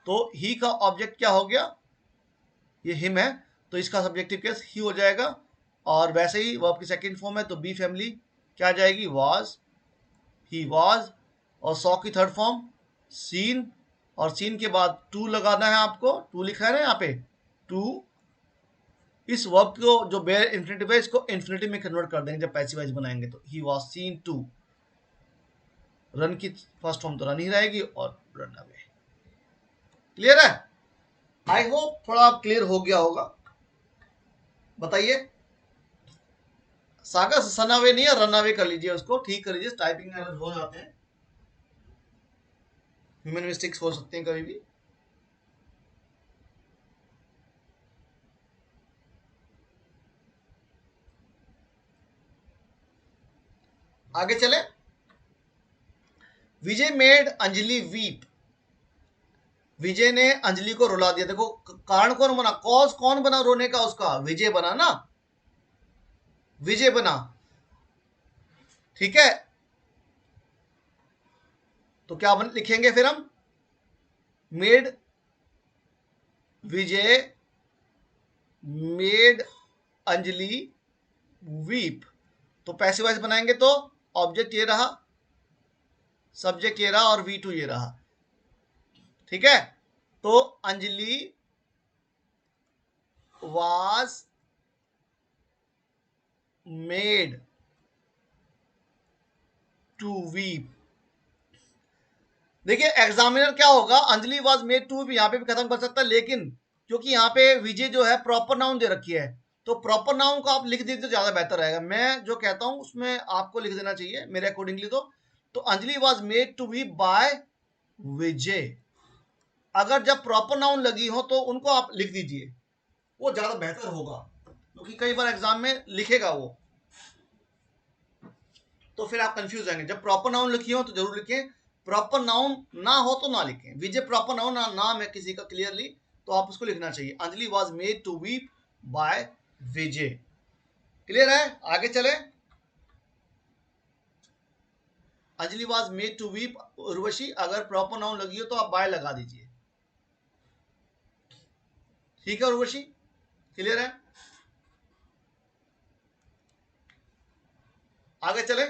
तो ही का ऑब्जेक्ट क्या हो गया, ये हिम है, तो इसका सब्जेक्टिव केस ही हो जाएगा। और वैसे ही वर्ब की सेकंड फॉर्म है तो बी फैमिली क्या आ जाएगी, वाज, ही वाज। और सॉ की थर्ड फॉर्म सीन, और सीन के बाद टू लगाना है आपको, टू लिखा है ना यहाँ पे, टू। इस वर्ब को जो बेयर इन्फिनिटिव है इसको इन्फिनिटिव में कन्वर्ट कर देंगे जब पैसिवाइज बनाएंगे, तो he was seen to. Run की फर्स्ट फॉर्म तो रन ही रहेगी और रन अवे। क्लियर है, आई होप थोड़ा क्लियर हो गया होगा। बताइए, सागर सन अवे नहीं है, रन अवे कर लीजिए, उसको ठीक कर लीजिए, टाइपिंग एरर हो जाते हैं, ह्यूमन मिस्टेक्स हो सकते हैं कभी भी। आगे चले, विजय मेड अंजलि वीप, विजय ने अंजलि को रुला दिया। देखो कारण कौन बना, कॉज कौन बना रोने का, उसका विजय बना ना, विजय बना। ठीक है, तो क्या लिखेंगे फिर हम, मेड विजय मेड अंजलि वीप। तो पैसिव वॉइस बनाएंगे तो ऑब्जेक्ट ये रहा, सब्जेक्ट ये रहा और V2 ये रहा। ठीक है, तो Anjali was made to weep। देखिए एग्जामिनर क्या होगा, अंजलि वाज मेड टू भी यहां पे भी खत्म कर सकता है, लेकिन क्योंकि यहाँ पे विजय जो है प्रॉपर नाउन दे रखी है, तो प्रॉपर नाउन को आप लिख दीजिए तो ज्यादा बेहतर रहेगा। मैं जो कहता हूं उसमें आपको लिख देना चाहिए मेरे अकॉर्डिंगली। तो Anjali was made to weep by Vijay. अगर जब प्रॉपर नाउन लगी हो तो उनको आप लिख दीजिए, वो ज्यादा बेहतर होगा, क्योंकि कई बार एग्जाम में लिखेगा वो, तो फिर आप कंफ्यूज आएंगे। जब प्रॉपर नाउन लिखी हो तो जरूर लिखें, प्रॉपर नाउन ना हो तो ना लिखें। विजय प्रॉपर नाउन ना नाम है किसी का क्लियरली, तो आप उसको लिखना चाहिए, Anjali was made to weep by Vijay. Clear है, आगे चले। Anjali was made to weep, Urvashi अगर प्रॉपर नाउन लगी हो तो आप बाय लगा दीजिए। ठीक है उर्वशी, क्लियर है, आगे चले।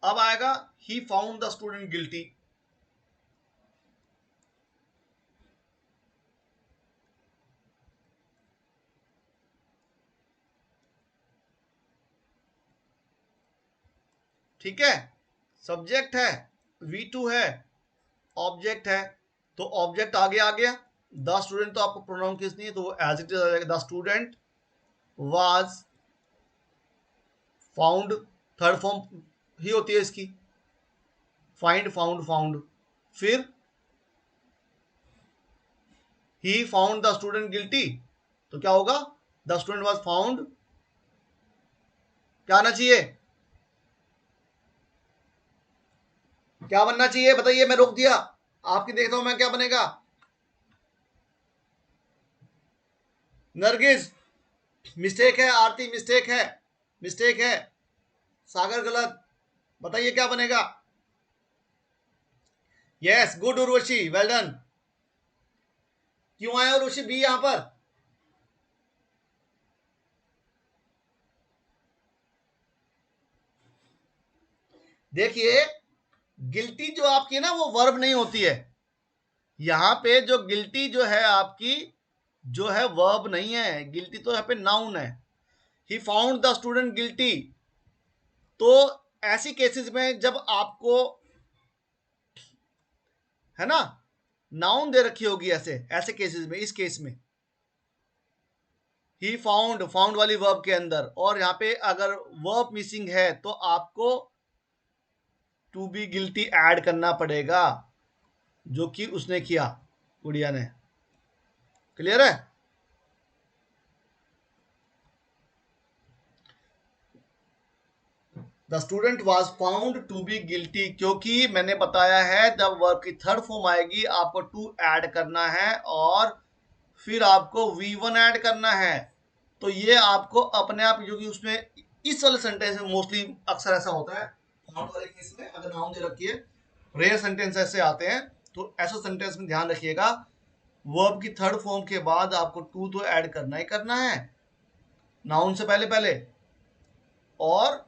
अब आएगा ही फाउंड द स्टूडेंट गिल्टी। ठीक है, सब्जेक्ट है, V2 है, ऑब्जेक्ट है, तो ऑब्जेक्ट आगे आ गया। द स्टूडेंट तो आपको प्रोनाउन किस नहीं है, तो वो एज इट इज आ जाएगा, the student was found. Third form ही होती है इसकी, फाइंड फाउंड फाउंड। फिर ही फाउंड द स्टूडेंट गिल्टी, तो क्या होगा, द स्टूडेंट वाज फाउंड, क्या आना चाहिए, क्या बनना चाहिए बताइए, मैं रोक दिया आपकी, देखता हूं मैं क्या बनेगा। नरगिस मिस्टेक है, आरती मिस्टेक है, मिस्टेक है, सागर गलत, बताइए क्या बनेगा। Yes good Urvashi, well done. क्यों आया उर्वशी बी यहां पर, देखिए गिल्टी जो आपकी है ना वो वर्ब नहीं होती है, यहां पे जो गिल्टी जो है आपकी जो है वर्ब नहीं है, गिल्टी तो यहाँ पे नाउन है। ही फाउंड द स्टूडेंट गिल्टी, तो ऐसी केसेस में जब आपको है ना नाउन दे रखी होगी, ऐसे ऐसे केसेस में, इस केस में ही फाउंड, फाउंड वाली वर्ब के अंदर, और यहाँ पे अगर वर्ब मिसिंग है तो आपको टू बी गिल्टी ऐड करना पड़ेगा, जो कि उसने किया, गुड़िया ने। क्लियर है, the student was found to be guilty, क्योंकि मैंने बताया है जब वर्ब की थर्ड फॉर्म आएगी आपको टू ऐड करना है और फिर आपको V1 ऐड करना है। तो ये आपको अपने आप, जो कि उसमें इस वाले सेंटेंस में मोस्टली अक्सर ऐसा होता है, फाउंड वाले केस में अगर नाउन दे रखी है, रेयर सेंटेंस ऐसे आते हैं, तो ऐसे सेंटेंस में ध्यान रखिएगा वर्ब की थर्ड फॉर्म के बाद आपको टू तो ऐड करना ही करना है नाउन से पहले पहले, और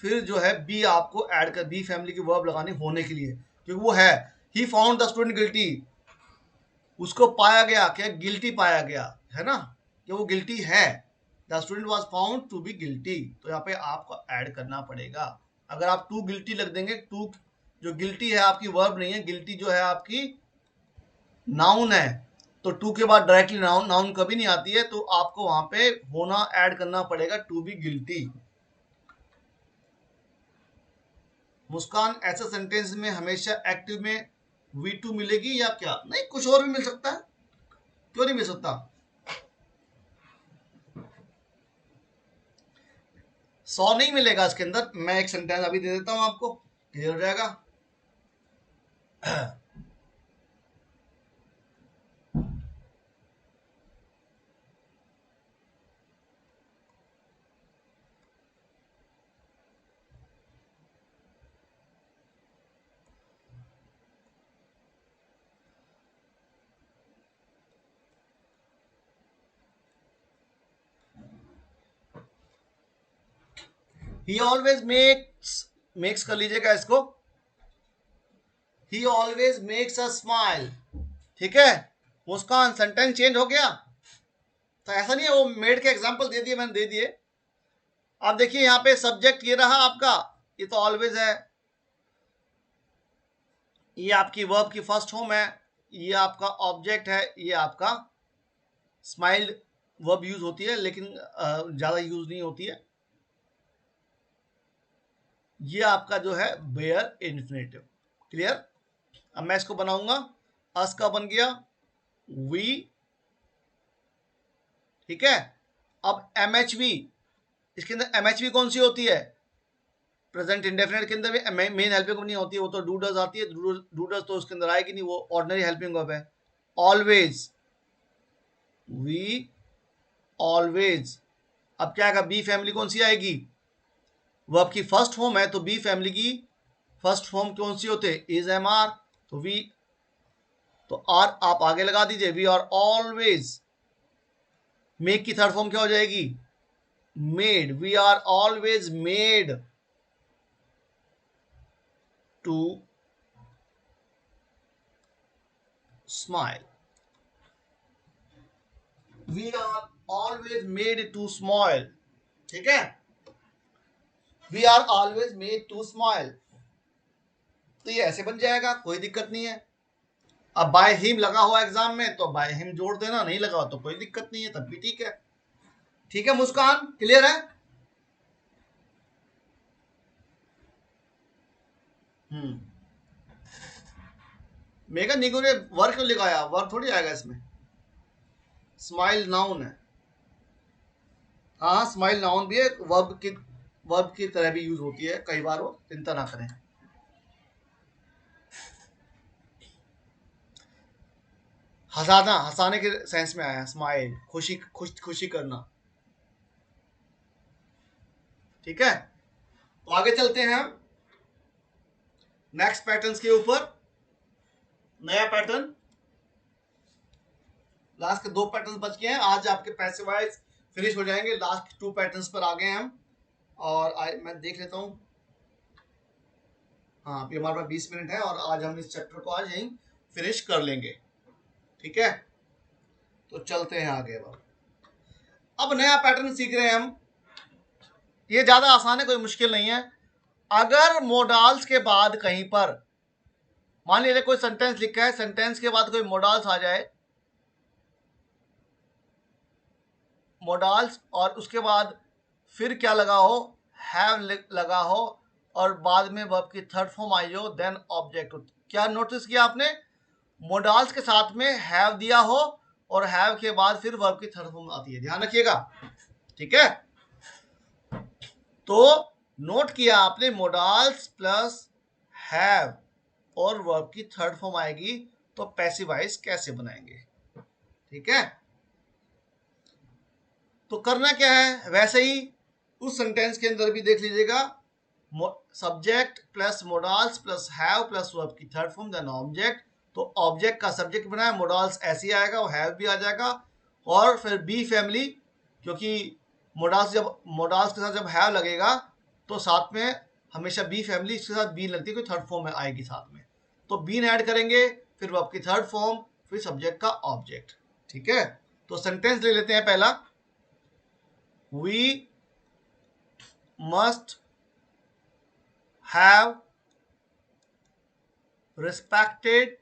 फिर जो है बी आपको ऐड कर, बी फैमिली की वर्ब लगानी होने के लिए, क्योंकि वो है ही फाउंड द स्टूडेंट गिल्टी, उसको पाया गया, क्या गिल्टी पाया गया है ना, कि वो गिल्टी है, the student was found to be guilty, तो यहाँ पे आपको ऐड करना पड़ेगा। अगर आप टू गिल्टी लग देंगे, टू जो गिल्टी है आपकी वर्ब नहीं है, गिल्टी जो है आपकी नाउन है, तो टू के बाद डायरेक्टली नाउन, नाउन कभी नहीं आती है, तो आपको वहां पे होना ऐड करना पड़ेगा टू बी गिल्टी। मुस्कान ऐसा सेंटेंस में हमेशा एक्टिव में V2 मिलेगी या क्या, नहीं कुछ और भी मिल सकता है, क्यों नहीं मिल सकता। 100 नहीं मिलेगा इसके अंदर, मैं एक सेंटेंस अभी दे देता हूं आपको, क्लियर हो जाएगा। ही ऑलवेज मेक्स कर लीजिएगा इसको, ही ऑलवेज मेक्स अ स्माइल। ठीक है, मुस्कान सेंटेंस चेंज हो गया। तो ऐसा नहीं है, वो मेड के एग्जांपल दे दिए मैंने, दे दिए। आप देखिए यहाँ पे सब्जेक्ट ये रहा आपका, ये तो ऑलवेज है, ये आपकी वर्ब की फर्स्ट फॉर्म है, ये आपका ऑब्जेक्ट है, ये आपका स्माइल्ड वर्ब यूज होती है लेकिन ज्यादा यूज नहीं होती है। ये आपका जो है बेयर इन्फिनेटिव। क्लियर। अब मैं इसको बनाऊंगा, अस का बन गया वी। ठीक है, अब एमएचवी, इसके अंदर एमएचवी कौन सी होती है, प्रेजेंट इंडेफिनेट के अंदर भी मेन हेल्पिंग वर्ब नहीं होती है, वो तो डू डज आती है, डू डज तो उसके अंदर आएगी नहीं, वो ऑर्डिनरी हेल्पिंग वर्ब है। Always, we always. अब क्या आएगा, बी फैमिली कौन सी आएगी, वर्ब की फर्स्ट फॉर्म है तो बी फैमिली की फर्स्ट फॉर्म कौन सी होते हैं, इज एम आर, तो वी, तो आर आप आगे लगा दीजिए, वी आर ऑलवेज। मेक की थर्ड फॉर्म क्या हो जाएगी, made, we are always made to smile, we are always made to smile. ठीक है, we are always made to smile, तो ये ऐसे बन जाएगा, कोई दिक्कत नहीं है। अब बाय हिम लगा हुआ एग्जाम में तो बाय हिम जोड़ देना, नहीं लगा तो कोई दिक्कत नहीं है, तब भी ठीक है। ठीक है मुस्कान, क्लियर है। हम्म, मेगा निगो ने वर्क क्यों लिखाया, वर्क थोड़ी आएगा इसमें, स्माइल नाउन है। हाँ स्माइल नाउन भी है, वर्ब की तरह भी यूज होती है कई बार, वो चिंता ना करें। हंसाना, हंसाने के सेंस में आया स्माइल, खुशी करना। ठीक है, तो आगे चलते हैं हम नेक्स्ट पैटर्न्स के ऊपर। नया पैटर्न, लास्ट के दो पैटर्न बच गए हैं, आज आपके पैसिव वॉइस फिनिश हो जाएंगे, लास्ट टू पैटर्न्स पर आ गए हम। और मैं देख लेता हूँ, हाँ अभी हमारे पास 20 मिनट है और आज हम इस चैप्टर को आज यहीं फिनिश कर लेंगे। ठीक है, तो चलते हैं आगे। अब नया पैटर्न सीख रहे हैं हम, ये ज्यादा आसान है, कोई मुश्किल नहीं है। अगर मोडाल्स के बाद कहीं पर मान लीजिए कोई सेंटेंस लिखा है, सेंटेंस के बाद कोई मोडाल्स आ जाए, मोडाल्स, और उसके बाद फिर क्या लगा हो, हैव लगा हो, और बाद में वर्ब की थर्ड फॉर्म आई हो, देन ऑब्जेक्ट हो। क्या नोटिस किया आपने, मोडाल्स के साथ में हैव दिया हो और हैव के बाद फिर वर्ब की थर्ड फॉर्म आती है, ध्यान रखिएगा। ठीक है, तो नोट किया आपने, मोडाल्स प्लस हैव और वर्ब की थर्ड फॉर्म आएगी, तो पैसिव वॉइस कैसे बनाएंगे। ठीक है, तो करना क्या है, वैसे ही उस सेंटेंस के अंदर भी देख लीजिएगा, subject plus modals plus have plus verb की थर्ड फॉर्म देन ऑब्जेक्ट, तो ऑब्जेक्ट का सब्जेक्ट बनाया, मोडाल्स ऐसे ही आएगा, वो हैव भी आ जाएगा, और फिर बी फैमिली, क्योंकि मोडाल्स के साथ जब हैव लगेगा तो साथ में हमेशा बी फैमिली, इसके साथ बी लगती है, कोई थर्ड फॉर्म में आएगी साथ में, तो बीन ऐड करेंगे, फिर वर्ब की थर्ड फॉर्म, फिर सब्जेक्ट का ऑब्जेक्ट। ठीक है, तो सेंटेंस ले लेते हैं पहला, we must have respected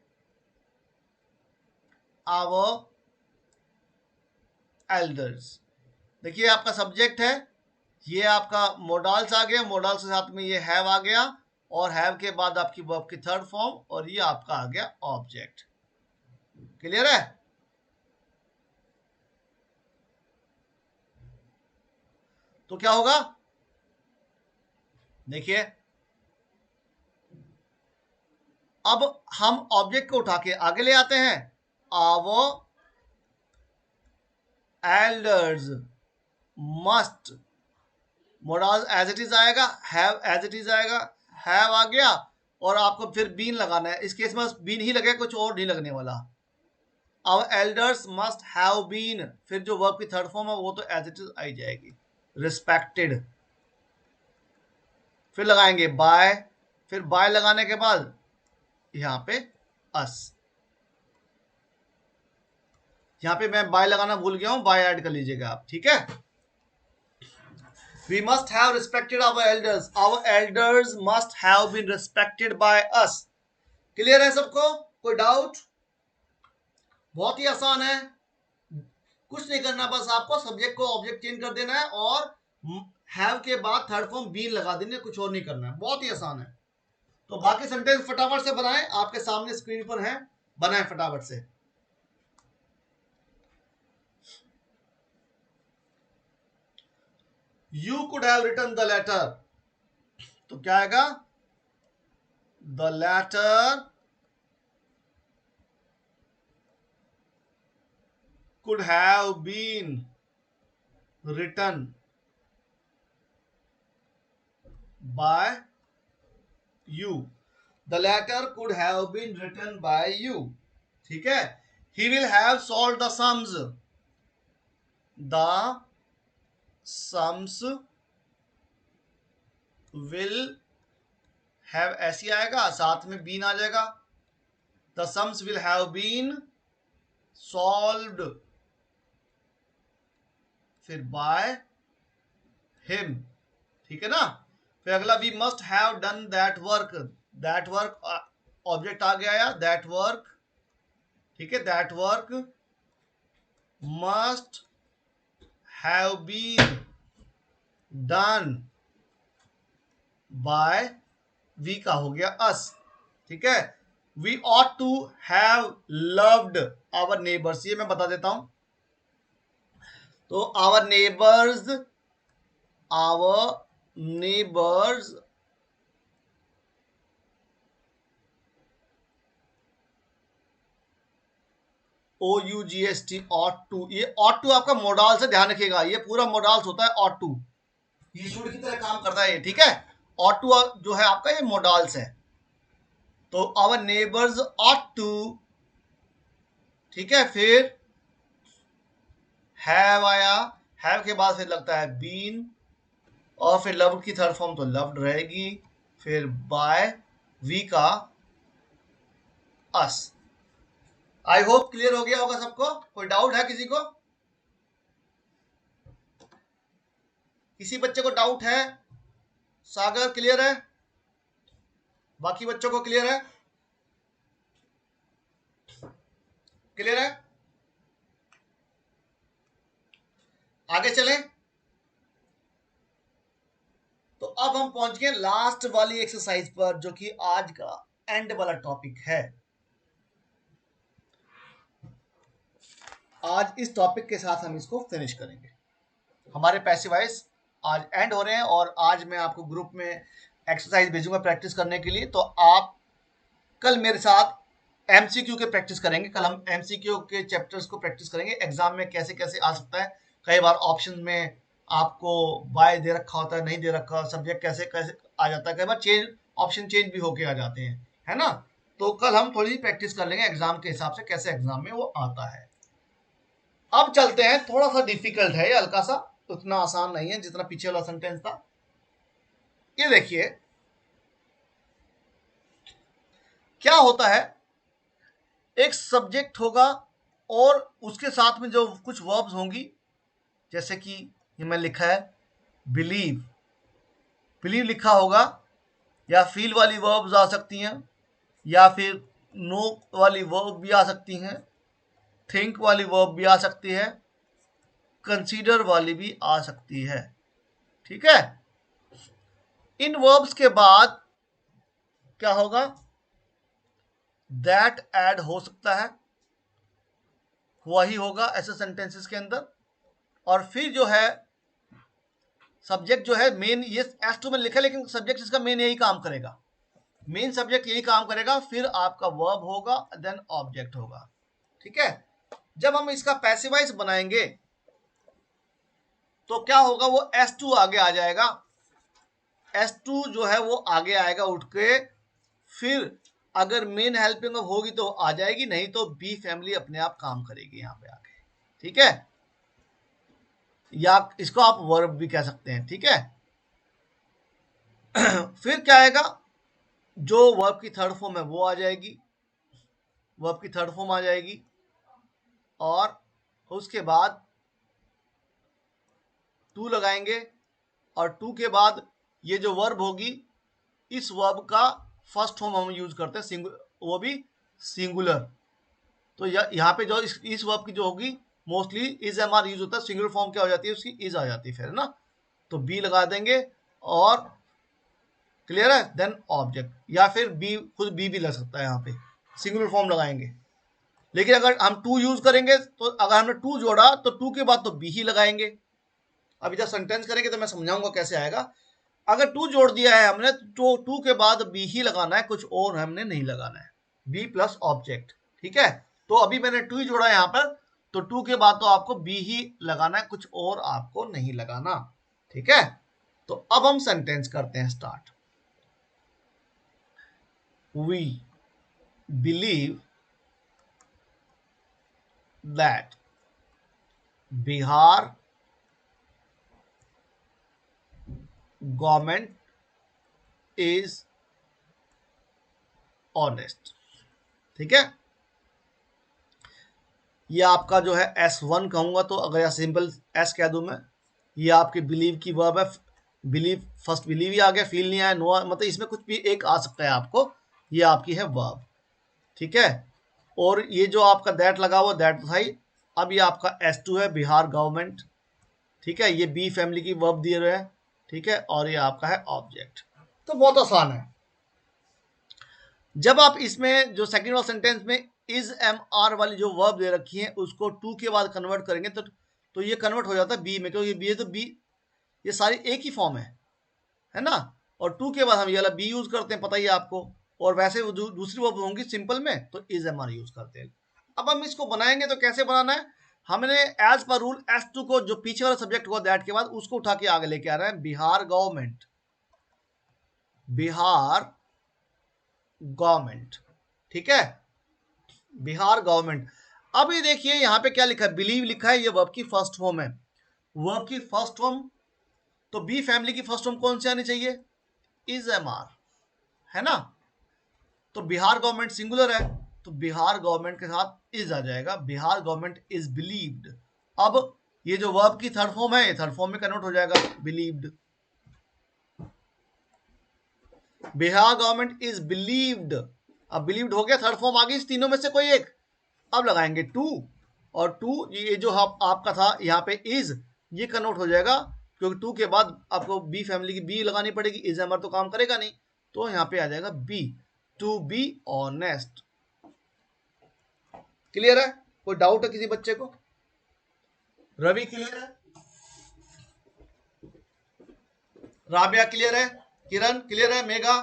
our elders। देखिए आपका सब्जेक्ट है, ये आपका मोडाल्स आ गया, मोडाल्स के साथ में ये हैव आ गया, और हैव के बाद आपकी वर्ब की थर्ड फॉर्म, और ये आपका आ गया ऑब्जेक्ट। क्लियर है, तो क्या होगा, देखिए अब हम ऑब्जेक्ट को उठा के आगे ले आते हैं, our elders must, modal as it is आएगा, हैव एज इट इज आएगा, हैव आ गया, और आपको फिर बीन लगाना है। इस केस में बीन ही लगेगा, कुछ और नहीं लगने वाला। Our elders must have been, फिर जो वर्ब की थर्ड फॉर्म है वो तो एज इट इज आई जाएगी, रिस्पेक्टेड। फिर लगाएंगे बाय, फिर बाय लगाने के बाद यहां पे अस, यहां पे मैं बाय लगाना भूल गया हूं, बाय ऐड कर लीजिएगा आप, ठीक है। We must have respected our elders. Our elders must have been respected by us. Clear है सबको? कोई डाउट? बहुत ही आसान है, कुछ नहीं करना, बस आपको सब्जेक्ट को ऑब्जेक्ट चेंज कर देना है और हैव के बाद थर्ड फॉर्म बीन लगा देनी है, कुछ और नहीं करना है, बहुत ही आसान है। तो बाकी सेंटेंस फटाफट से बनाएं, आपके सामने स्क्रीन पर है, बनाएं फटाफट से। You could have written the letter, तो क्या आएगा? The letter could have been written by you. The letter could have been written by you. ठीक है। He will have solved the sums. The sums will have ऐसी आएगा, साथ में been आ जाएगा। The sums will have been solved, फिर by him, ठीक है ना। फिर अगला we must have done that work. That work object आ गया, that work, ठीक है। That work must have been done by, we का हो गया us, ठीक है। We ought to have loved our neighbors, ये मैं बता देता हूं। तो our neighbors OUGST ought to, ये ought to आपका मोडाल से ध्यान रखिएगा, ये पूरा मोडाल्स होता है ought to, ये शुड की तरह काम करता है ये, ठीक है। ought to जो है आपका ये मोडाल्स है। तो our neighbors ought to, ठीक है। फिर have आया, have के बाद फिर लगता है been, और फिर loved की थर्ड फॉर्म तो loved रहेगी, फिर by, we का us। आई होप क्लियर हो गया होगा सबको। कोई डाउट है किसी को? किसी बच्चे को डाउट है? सागर क्लियर है? बाकी बच्चों को क्लियर है? क्लियर है? आगे चलें। तो अब हम पहुंच गए लास्ट वाली एक्सरसाइज पर, जो कि आज का एंड वाला टॉपिक है। आज इस टॉपिक के साथ हम इसको फिनिश करेंगे। हमारे पैसिव वॉइस आज एंड हो रहे हैं, और आज मैं आपको ग्रुप में एक्सरसाइज भेजूंगा प्रैक्टिस करने के लिए। तो आप कल मेरे साथ एमसीक्यू के प्रैक्टिस करेंगे। कल हम एमसीक्यू के चैप्टर्स को प्रैक्टिस करेंगे, एग्जाम में कैसे कैसे आ सकता है। कई बार ऑप्शन में आपको बाय दे रखा होता है, नहीं दे रखा, सब्जेक्ट कैसे कैसे आ जाता है, कई बार चेंज ऑप्शन चेंज भी होके आ जाते हैं, है ना। तो कल हम थोड़ी सी प्रैक्टिस कर लेंगे एग्जाम के हिसाब से, कैसे एग्जाम में वो आता है। अब चलते हैं, थोड़ा सा डिफिकल्ट है ये, हल्का सा, उतना आसान नहीं है जितना पीछे वाला सेंटेंस था। ये देखिए क्या होता है, एक सब्जेक्ट होगा और उसके साथ में जो कुछ वर्ब्स होंगी, जैसे कि ये मैं लिखा है बिलीव, बिलीव लिखा होगा, या फील वाली वर्ब्स आ सकती हैं, या फिर नो वाली वर्ब भी आ सकती हैं, थिंक वाली वर्ब भी आ सकती है, कंसीडर वाली भी आ सकती है, ठीक है। इन वर्ब्स के बाद क्या होगा, दैट ऐड हो सकता है, हुआ ही होगा ऐसे सेंटेंसेस के अंदर। और फिर जो है सब्जेक्ट जो है मेन, ये एस टू में लिखा है लेकिन सब्जेक्ट इसका मेन यही काम करेगा, मेन सब्जेक्ट यही काम करेगा, फिर आपका वर्ब होगा, देन ऑब्जेक्ट होगा। ठीक है। जब हम इसका पैसिवाइज बनाएंगे तो क्या होगा, वो S2 आगे आ जाएगा। S2 जो है वो आगे आएगा उठ के, फिर अगर मेन हेल्पिंग होगी तो आ जाएगी, नहीं तो बी फैमिली अपने आप काम करेगी यहाँ पे आके। ठीक है, या इसको आप वर्ब भी कह सकते हैं। ठीक है। फिर क्या आएगा, जो वर्ब की थर्ड फॉर्म है वो आ जाएगी, वर्ब की थर्ड फॉर्म आ जाएगी, और उसके बाद टू लगाएंगे, और टू के बाद ये जो वर्ब होगी, इस वर्ब का फर्स्ट फॉर्म हम यूज करते हैं वो भी सिंगुलर। तो यहाँ पे जो इस वर्ब की जो होगी, mostly is am are use होता है। सिंगुलर फॉर्म क्या हो जाती है उसकी, इज आ जाती है फिर ना, तो बी लगा देंगे, और क्लियर है, देन ऑब्जेक्ट, या फिर बी, खुद बी भी लग सकता है यहाँ पे, सिंगुलर फॉर्म लगाएंगे। लेकिन अगर हम टू यूज करेंगे तो अगर हमने टू जोड़ा तो टू के बाद तो बी ही लगाएंगे। अभी जब सेंटेंस करेंगे तो मैं समझाऊंगा कैसे आएगा। अगर टू जोड़ दिया है हमने तो टू के बाद बी ही लगाना है, कुछ और हमने नहीं लगाना है, बी प्लस ऑब्जेक्ट। ठीक है। तो अभी मैंने टू ही जोड़ा यहाँ पर, तो टू के बाद तो आपको बी ही लगाना है, कुछ और आपको नहीं लगाना। ठीक है। तो अब हम सेंटेंस करते हैं start. We believe that Bihar government is honest. ठीक है। ये आपका जो है S1 कहूंगा, तो अगर या सिंपल एस कह दूं मैं, ये आपके बिलीव की वर्ब है। बिलीव, फर्स्ट बिलीव ही आ गया, फील नहीं आया, नो, मतलब इसमें कुछ भी एक आ सकता है आपको, ये आपकी है वर्ब। ठीक है। और ये जो आपका दैट लगा हुआ, दैट था ही। अब ये आपका S2 है, बिहार गवर्नमेंट। ठीक है, ये बी फैमिली की वर्ब दिए हुए हैं। ठीक है, और ये आपका है ऑब्जेक्ट। तो बहुत आसान है। जब आप इसमें जो सेकंड वाला सेंटेंस में इज एम आर वाली जो वर्ब दे रखी है उसको टू के बाद कन्वर्ट करेंगे तो ये कन्वर्ट हो जाता है बी में, क्योंकि ये बी है तो बी, ये सारी एक ही फॉर्म है ना। और टू के बाद हम ये वाला बी यूज करते हैं, पता ही है आपको। और वैसे वो दूसरी वर्ब होंगी सिंपल में तो इज एम आर यूज करते हैं। अब हम इसको बनाएंगे तो कैसे बनाना है, हमने एज पर रूल S2 को, जो पीछे वाला सब्जेक्ट हुआ दैट के बाद, उसको उठा के आगे लेके आ रहे हैं, बिहार गवर्नमेंट, बिहार गवर्नमेंट। ठीक है, बिहार गवर्नमेंट। अब ये देखिए यहाँ पे क्या लिखा है, बिलीव लिखा है, ये वर्ब की फर्स्ट फॉर्म है। वर्ब की फर्स्ट फॉर्म, तो बी फैमिली की फर्स्ट फॉर्म कौन सी आनी चाहिए, इज एम आर, है ना। तो बिहार गवर्नमेंट सिंगुलर है, तो बिहार गवर्नमेंट के साथ इज आ जाएगा, बिहार गवर्नमेंट इज बिलीव्ड। अब ये जो वर्ब की थर्ड फॉर्म है, ये थर्ड फॉर्म में कन्वर्ट हो जाएगा, believed. Bihar government is believed, अब बिलीव्ड हो गया, थर्ड फॉर्म आ गई इस तीनों में से कोई एक। अब लगाएंगे टू, और टू ये जो आपका था यहाँ पे इज, ये कन्वर्ट हो जाएगा, क्योंकि टू के बाद आपको बी फैमिली की बी लगानी पड़ेगी, इज एमर तो काम करेगा नहीं, तो यहाँ पे आ जाएगा be, to be honest. Clear है, कोई डाउट है किसी बच्चे को, रवि क्लियर है, राबिया क्लियर है, किरण क्लियर है, मेघा,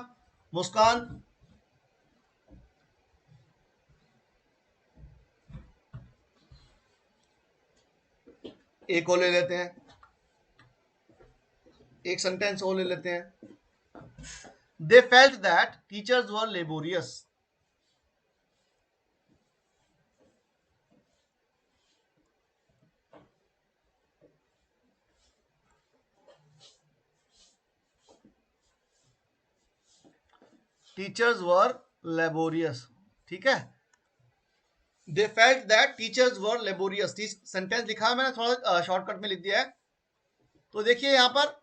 मुस्कान, एक और ले लेते हैं, एक सेंटेंस और ले लेते हैं। They felt that teachers were laborious. Teachers were laborious. ठीक है, they felt that teachers were laborious. Sentence लिखा है मैंने, थोड़ा शॉर्टकट में लिख दिया है। तो देखिए यहाँ पर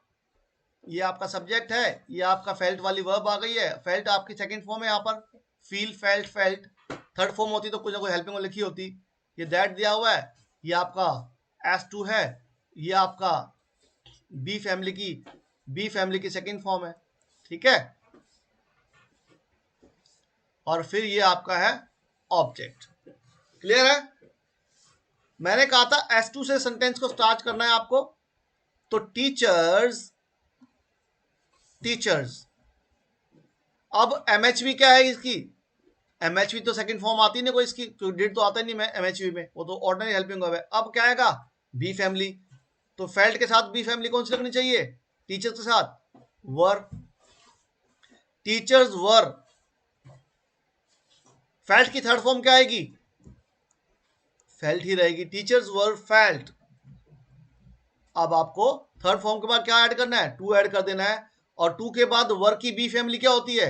ये आपका सब्जेक्ट है, ये आपका फेल्ट वाली वर्ब आ गई है, फेल्ट आपकी सेकंड फॉर्म है यहाँ पर, feel, felt, felt. Third form होती तो कुछ ना कुछ हेल्पिंग लिखी होती। ये दैट दिया हुआ है, ये आपका S2 है, ये आपका बी फैमिली की सेकंड फॉर्म है। ठीक है, और फिर ये आपका है ऑब्जेक्ट। क्लियर है, मैंने कहा था S2 से सेंटेंस को स्टार्ट करना है आपको। तो टीचर्स, टीचर्स, अब एमएचवी क्या है इसकी, एमएचवी तो सेकंड फॉर्म आती नहीं कोई इसकी, तो डिड तो आता ही नहीं मैं एमएचवी में, वो तो ऑर्डिनरी हेल्पिंग वर्ब है। अब क्या आएगा, बी फैमिली, तो फेल्ट के साथ बी फैमिली कौन सी लगनी चाहिए, टीचर्स के साथ वर, टीचर्स वर। फेल्ट की थर्ड फॉर्म क्या आएगी, फेल्ट ही रहेगी, टीचर्स वर फेल्ट। अब आपको थर्ड फॉर्म के बाद क्या ऐड करना है, टू ऐड कर देना है, और टू के बाद वर्क की बी फैमिली क्या होती है,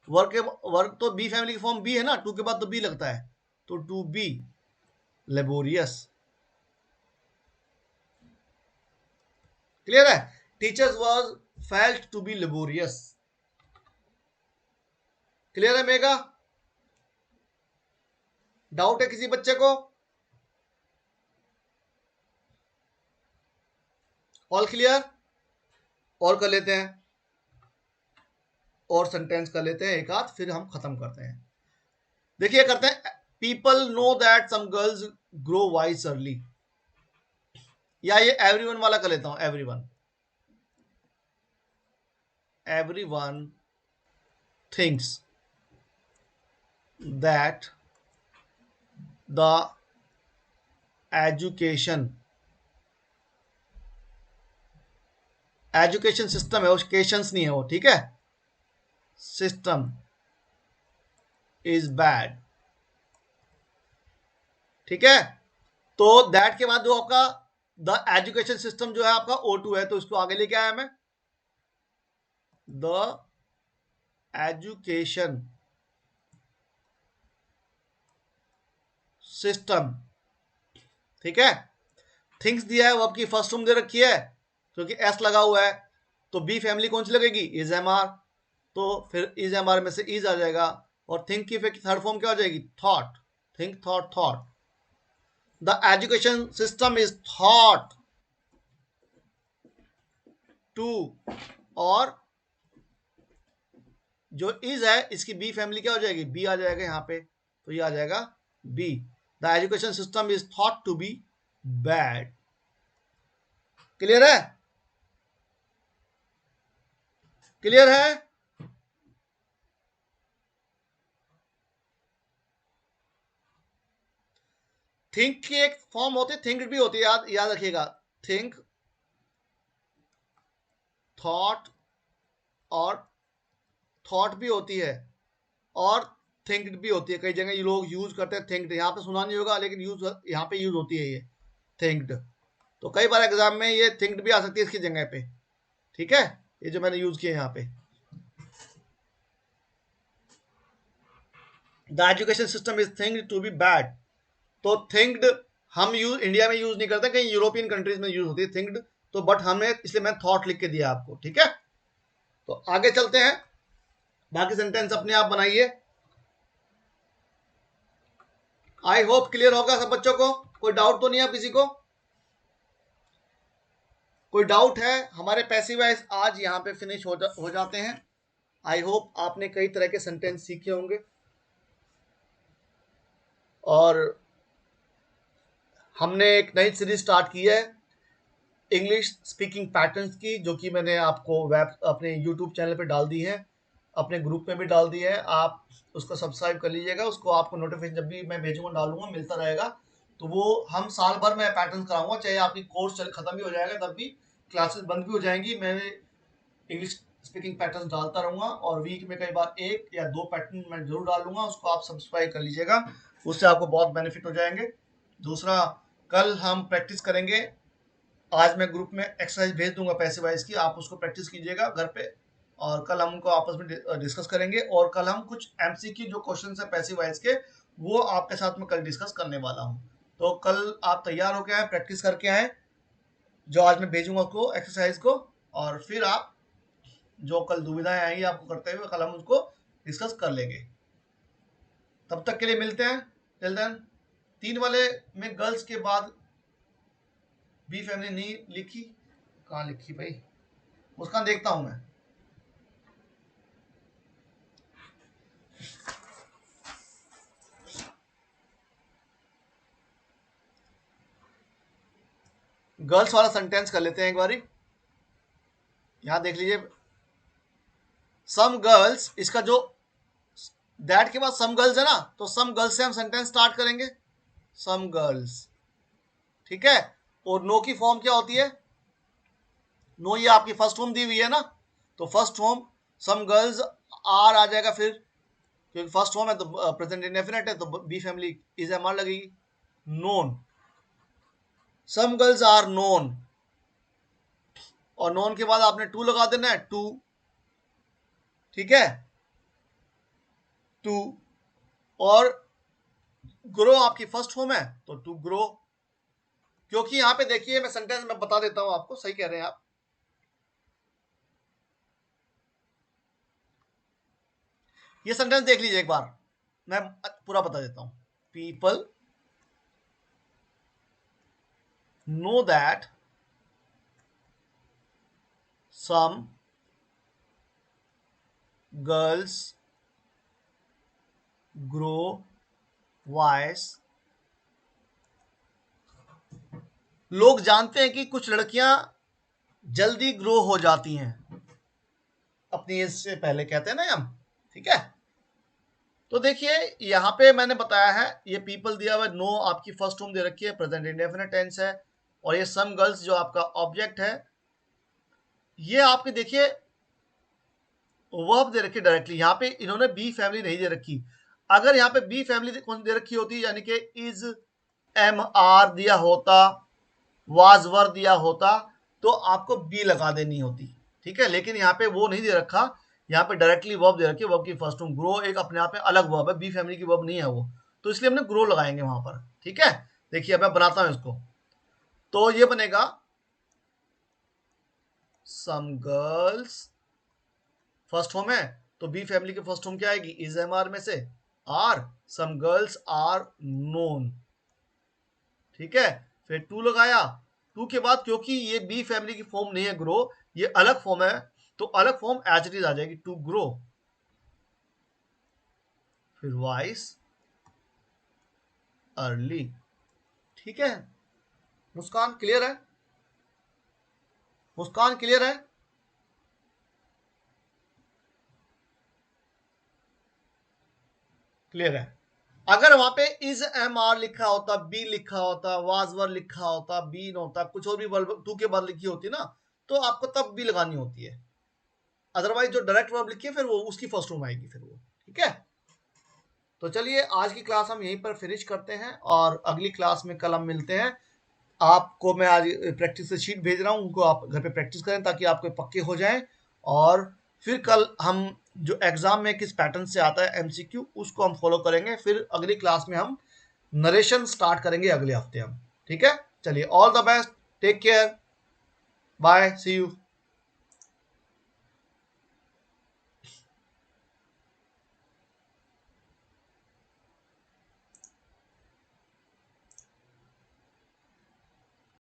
वर्क तो बी फैमिली की फॉर्म बी है ना, टू के बाद तो बी लगता है, तो टू बी लेबोरियस। क्लियर है, teachers was felt to be laborious. Clear है मेगा, डाउट है किसी बच्चे को, ऑल क्लियर। और कर लेते हैं, और सेंटेंस कर लेते हैं एक आध, फिर हम खत्म करते हैं। देखिए करते हैं, people know that some girls grow wise early, या ये एवरीवन वाला कर लेता हूं, everyone, everyone thinks that the education education system है, एजुकेशंस नहीं है वो, ठीक है, सिस्टम इज बैड, ठीक है। तो दैट के बाद जो आपका द एजुकेशन सिस्टम जो है आपका O2 है, तो इसको आगे लेके आया मैं, द एजुकेशन सिस्टम, ठीक है। थिंग्स दिया है, वो आपकी फर्स्ट रूम दे रखी है, क्योंकि एस लगा हुआ है, तो बी फैमिली कौन सी लगेगी, इज एम आर, तो फिर इज एम आर में से इज आ जाएगा, और थिंक की फिर थर्ड फॉर्म क्या हो जाएगी, thought, think thought thought, the education system is thought to, और जो इज है इसकी बी फैमिली क्या हो जाएगी, बी आ जाएगा यहाँ पे, तो ये आ जाएगा be, the education system is thought to be bad. Clear है, क्लियर है, थिंक की एक फॉर्म होती है, थिंक भी होती है, याद याद रखिएगा, थिंक, थॉट, और थॉट भी होती है, और थिंक्ड भी होती है, कई जगह लोग यूज करते हैं थिंक्ड, यहाँ पे सुना नहीं होगा लेकिन यूज यहाँ पे यूज होती है ये थिंक्ड, तो कई बार एग्जाम में ये थिंक्ड भी आ सकती है इसकी जगह पे, ठीक है, ये जो मैंने यूज किया यहाँ पे, the education system is thinked to be bad, तो थिंक्ड हम यूज इंडिया में यूज नहीं करते, कहीं यूरोपियन कंट्रीज में यूज होती है थिंक्ड, तो बट हमें इसलिए मैं थॉट लिख के दिया आपको, ठीक है। तो आगे चलते हैं, बाकी सेंटेंस अपने आप बनाइए, आई होप क्लियर होगा सब बच्चों को, कोई डाउट तो नहीं है किसी को, कोई डाउट है, हमारे पैसिव वॉइस आज यहाँ पे फिनिश हो जाते हैं। आई होप आपने कई तरह के सेंटेंस सीखे होंगे, और हमने एक नई सीरीज स्टार्ट की है इंग्लिश स्पीकिंग पैटर्न्स की, जो कि मैंने आपको वेब अपने यूट्यूब चैनल पे डाल दी है, अपने ग्रुप में भी डाल दी है, आप उसको सब्सक्राइब कर लीजिएगा, उसको आपको नोटिफिकेशन जब भी मैं भेजूंगा डालूंगा मिलता रहेगा, तो वो हम साल भर में पैटर्न कराऊंगा, चाहे आपकी कोर्स चल खत्म भी हो जाएगा तब भी, क्लासेस बंद भी हो जाएंगी, मैं इंग्लिश स्पीकिंग पैटर्न डालता रहूंगा, और वीक में कई बार एक या दो पैटर्न मैं जरूर डालूंगा, उसको आप सब्सक्राइब कर लीजिएगा, उससे आपको बहुत बेनिफिट हो जाएंगे। दूसरा, कल हम प्रैक्टिस करेंगे, आज मैं ग्रुप में एक्सरसाइज भेज दूंगा पैसे वाइज की, आप उसको प्रैक्टिस कीजिएगा घर पे, और कल हम उनको आपस में डिस्कस करेंगे, और कल हम कुछ एमसीक्यू जो क्वेश्चन है पैसे वाइज के, वो आपके साथ में कल डिस्कस करने वाला हूँ, तो कल आप तैयार होके आए, प्रैक्टिस करके आए, जो आज मैं भेजूंगा उसको एक्सरसाइज को, और फिर आप जो कल दुविधाएं आएंगी आपको करते हुए, कल हम उसको डिस्कस कर लेंगे। तब तक के लिए मिलते हैं, टिल देन। 3 वाले में गर्ल्स के बाद बी फैमिली नहीं लिखी, कहाँ लिखी भाई, मुस्कान देखता हूं मैं, गर्ल्स वाला सेंटेंस कर लेते हैं एक बारी, यहां देख लीजिए, सम गर्ल्स, इसका जो दैट के बाद सम गर्ल्स है ना, तो सम गर्ल्स से हम सेंटेंस स्टार्ट करेंगे, सम गर्ल्स, ठीक है। और नो की फॉर्म क्या होती है, नो ये आपकी फर्स्ट होम दी हुई है ना, तो फर्स्ट होम सम गर्ल्स आर आ जाएगा, फिर क्योंकि फर्स्ट होम है तो प्रेजेंट इंडेफिनिट है, तो B family is am are लगेगी, known, some girls are known, और नोन के बाद आपने टू लगा देना है, टू, ठीक है, टू, और ग्रो आपकी फर्स्ट होम है तो टू ग्रो, क्योंकि यहां पे देखिए मैं सेंटेंस में बता देता हूं आपको, सही कह रहे हैं आप, ये सेंटेंस देख लीजिए एक बार, मैं पूरा बता देता हूं, people know that some girls grow wise, लोग जानते हैं कि कुछ लड़कियां जल्दी ग्रो हो जाती हैं अपनी एज से पहले, कहते हैं ना हम, ठीक है। तो देखिए यहां पे मैंने बताया है, ये पीपल दिया हुआ है, नो आपकी फर्स्ट होम दे रखी है, प्रेजेंट इंडेफिनिट टेंस है, और ये सम गर्ल्स जो आपका ऑब्जेक्ट है, ये आपके देखिए वर्ब दे रखी डायरेक्टली, यहाँ पे इन्होंने बी फैमिली नहीं दे रखी, अगर यहाँ पे बी फैमिली कौन दे रखी होती, यानी कि इज एम आर दिया होता, वाज वर दिया होता, तो आपको बी लगा देनी होती, ठीक है, लेकिन यहाँ पे वो नहीं दे रखा, यहाँ पे डायरेक्टली वर्ब दे रखी है, वर्ब की फर्स्ट होम, ग्रो एक अपने आप में अलग वर्ब है, बी फैमिली की वर्ब नहीं है वो, तो इसलिए हमने ग्रो लगाएंगे वहां पर, ठीक है। देखिए अब मैं बनाता हूं इसको, तो ये बनेगा सम गर्ल्स, फर्स्ट होम है तो बी फैमिली की फर्स्ट होम क्या आएगी, इज एम आर में से are, some girls are known, ठीक है, फिर टू लगाया, टू के बाद क्योंकि ये बी फैमिली की फॉर्म नहीं है ग्रो, ये अलग फॉर्म है, तो अलग फॉर्म एज इट इज आ जाएगी, टू ग्रो, फिर वाइस अर्ली, ठीक है। मुस्कान क्लियर है, मुस्कान क्लियर है, क्लियर है। अगर वहां पे इज एम आर लिखा होता, बी लिखा होता, वाज वर लिखा होता, बी न होता, कुछ और भी वर्ब टू के बाद लिखी होती ना, तो आपको तब भी लगानी होती है, अदरवाइज जो डायरेक्ट वर्ब लिखी है फिर वो उसकी फर्स्ट होम आएगी फिर वो, ठीक है। तो चलिए आज की क्लास हम यहीं पर फिनिश करते हैं, और अगली क्लास में कल हम मिलते हैं। आपको मैं आज प्रैक्टिस शीट भेज रहा हूँ, उनको आप घर पे प्रैक्टिस करें ताकि आपके पक्के हो जाएं, और फिर कल हम जो एग्जाम में किस पैटर्न से आता है एमसीक्यू उसको हम फॉलो करेंगे, फिर अगली क्लास में हम नरेशन स्टार्ट करेंगे अगले हफ्ते हम, ठीक है। चलिए all the best, take care, bye, see you.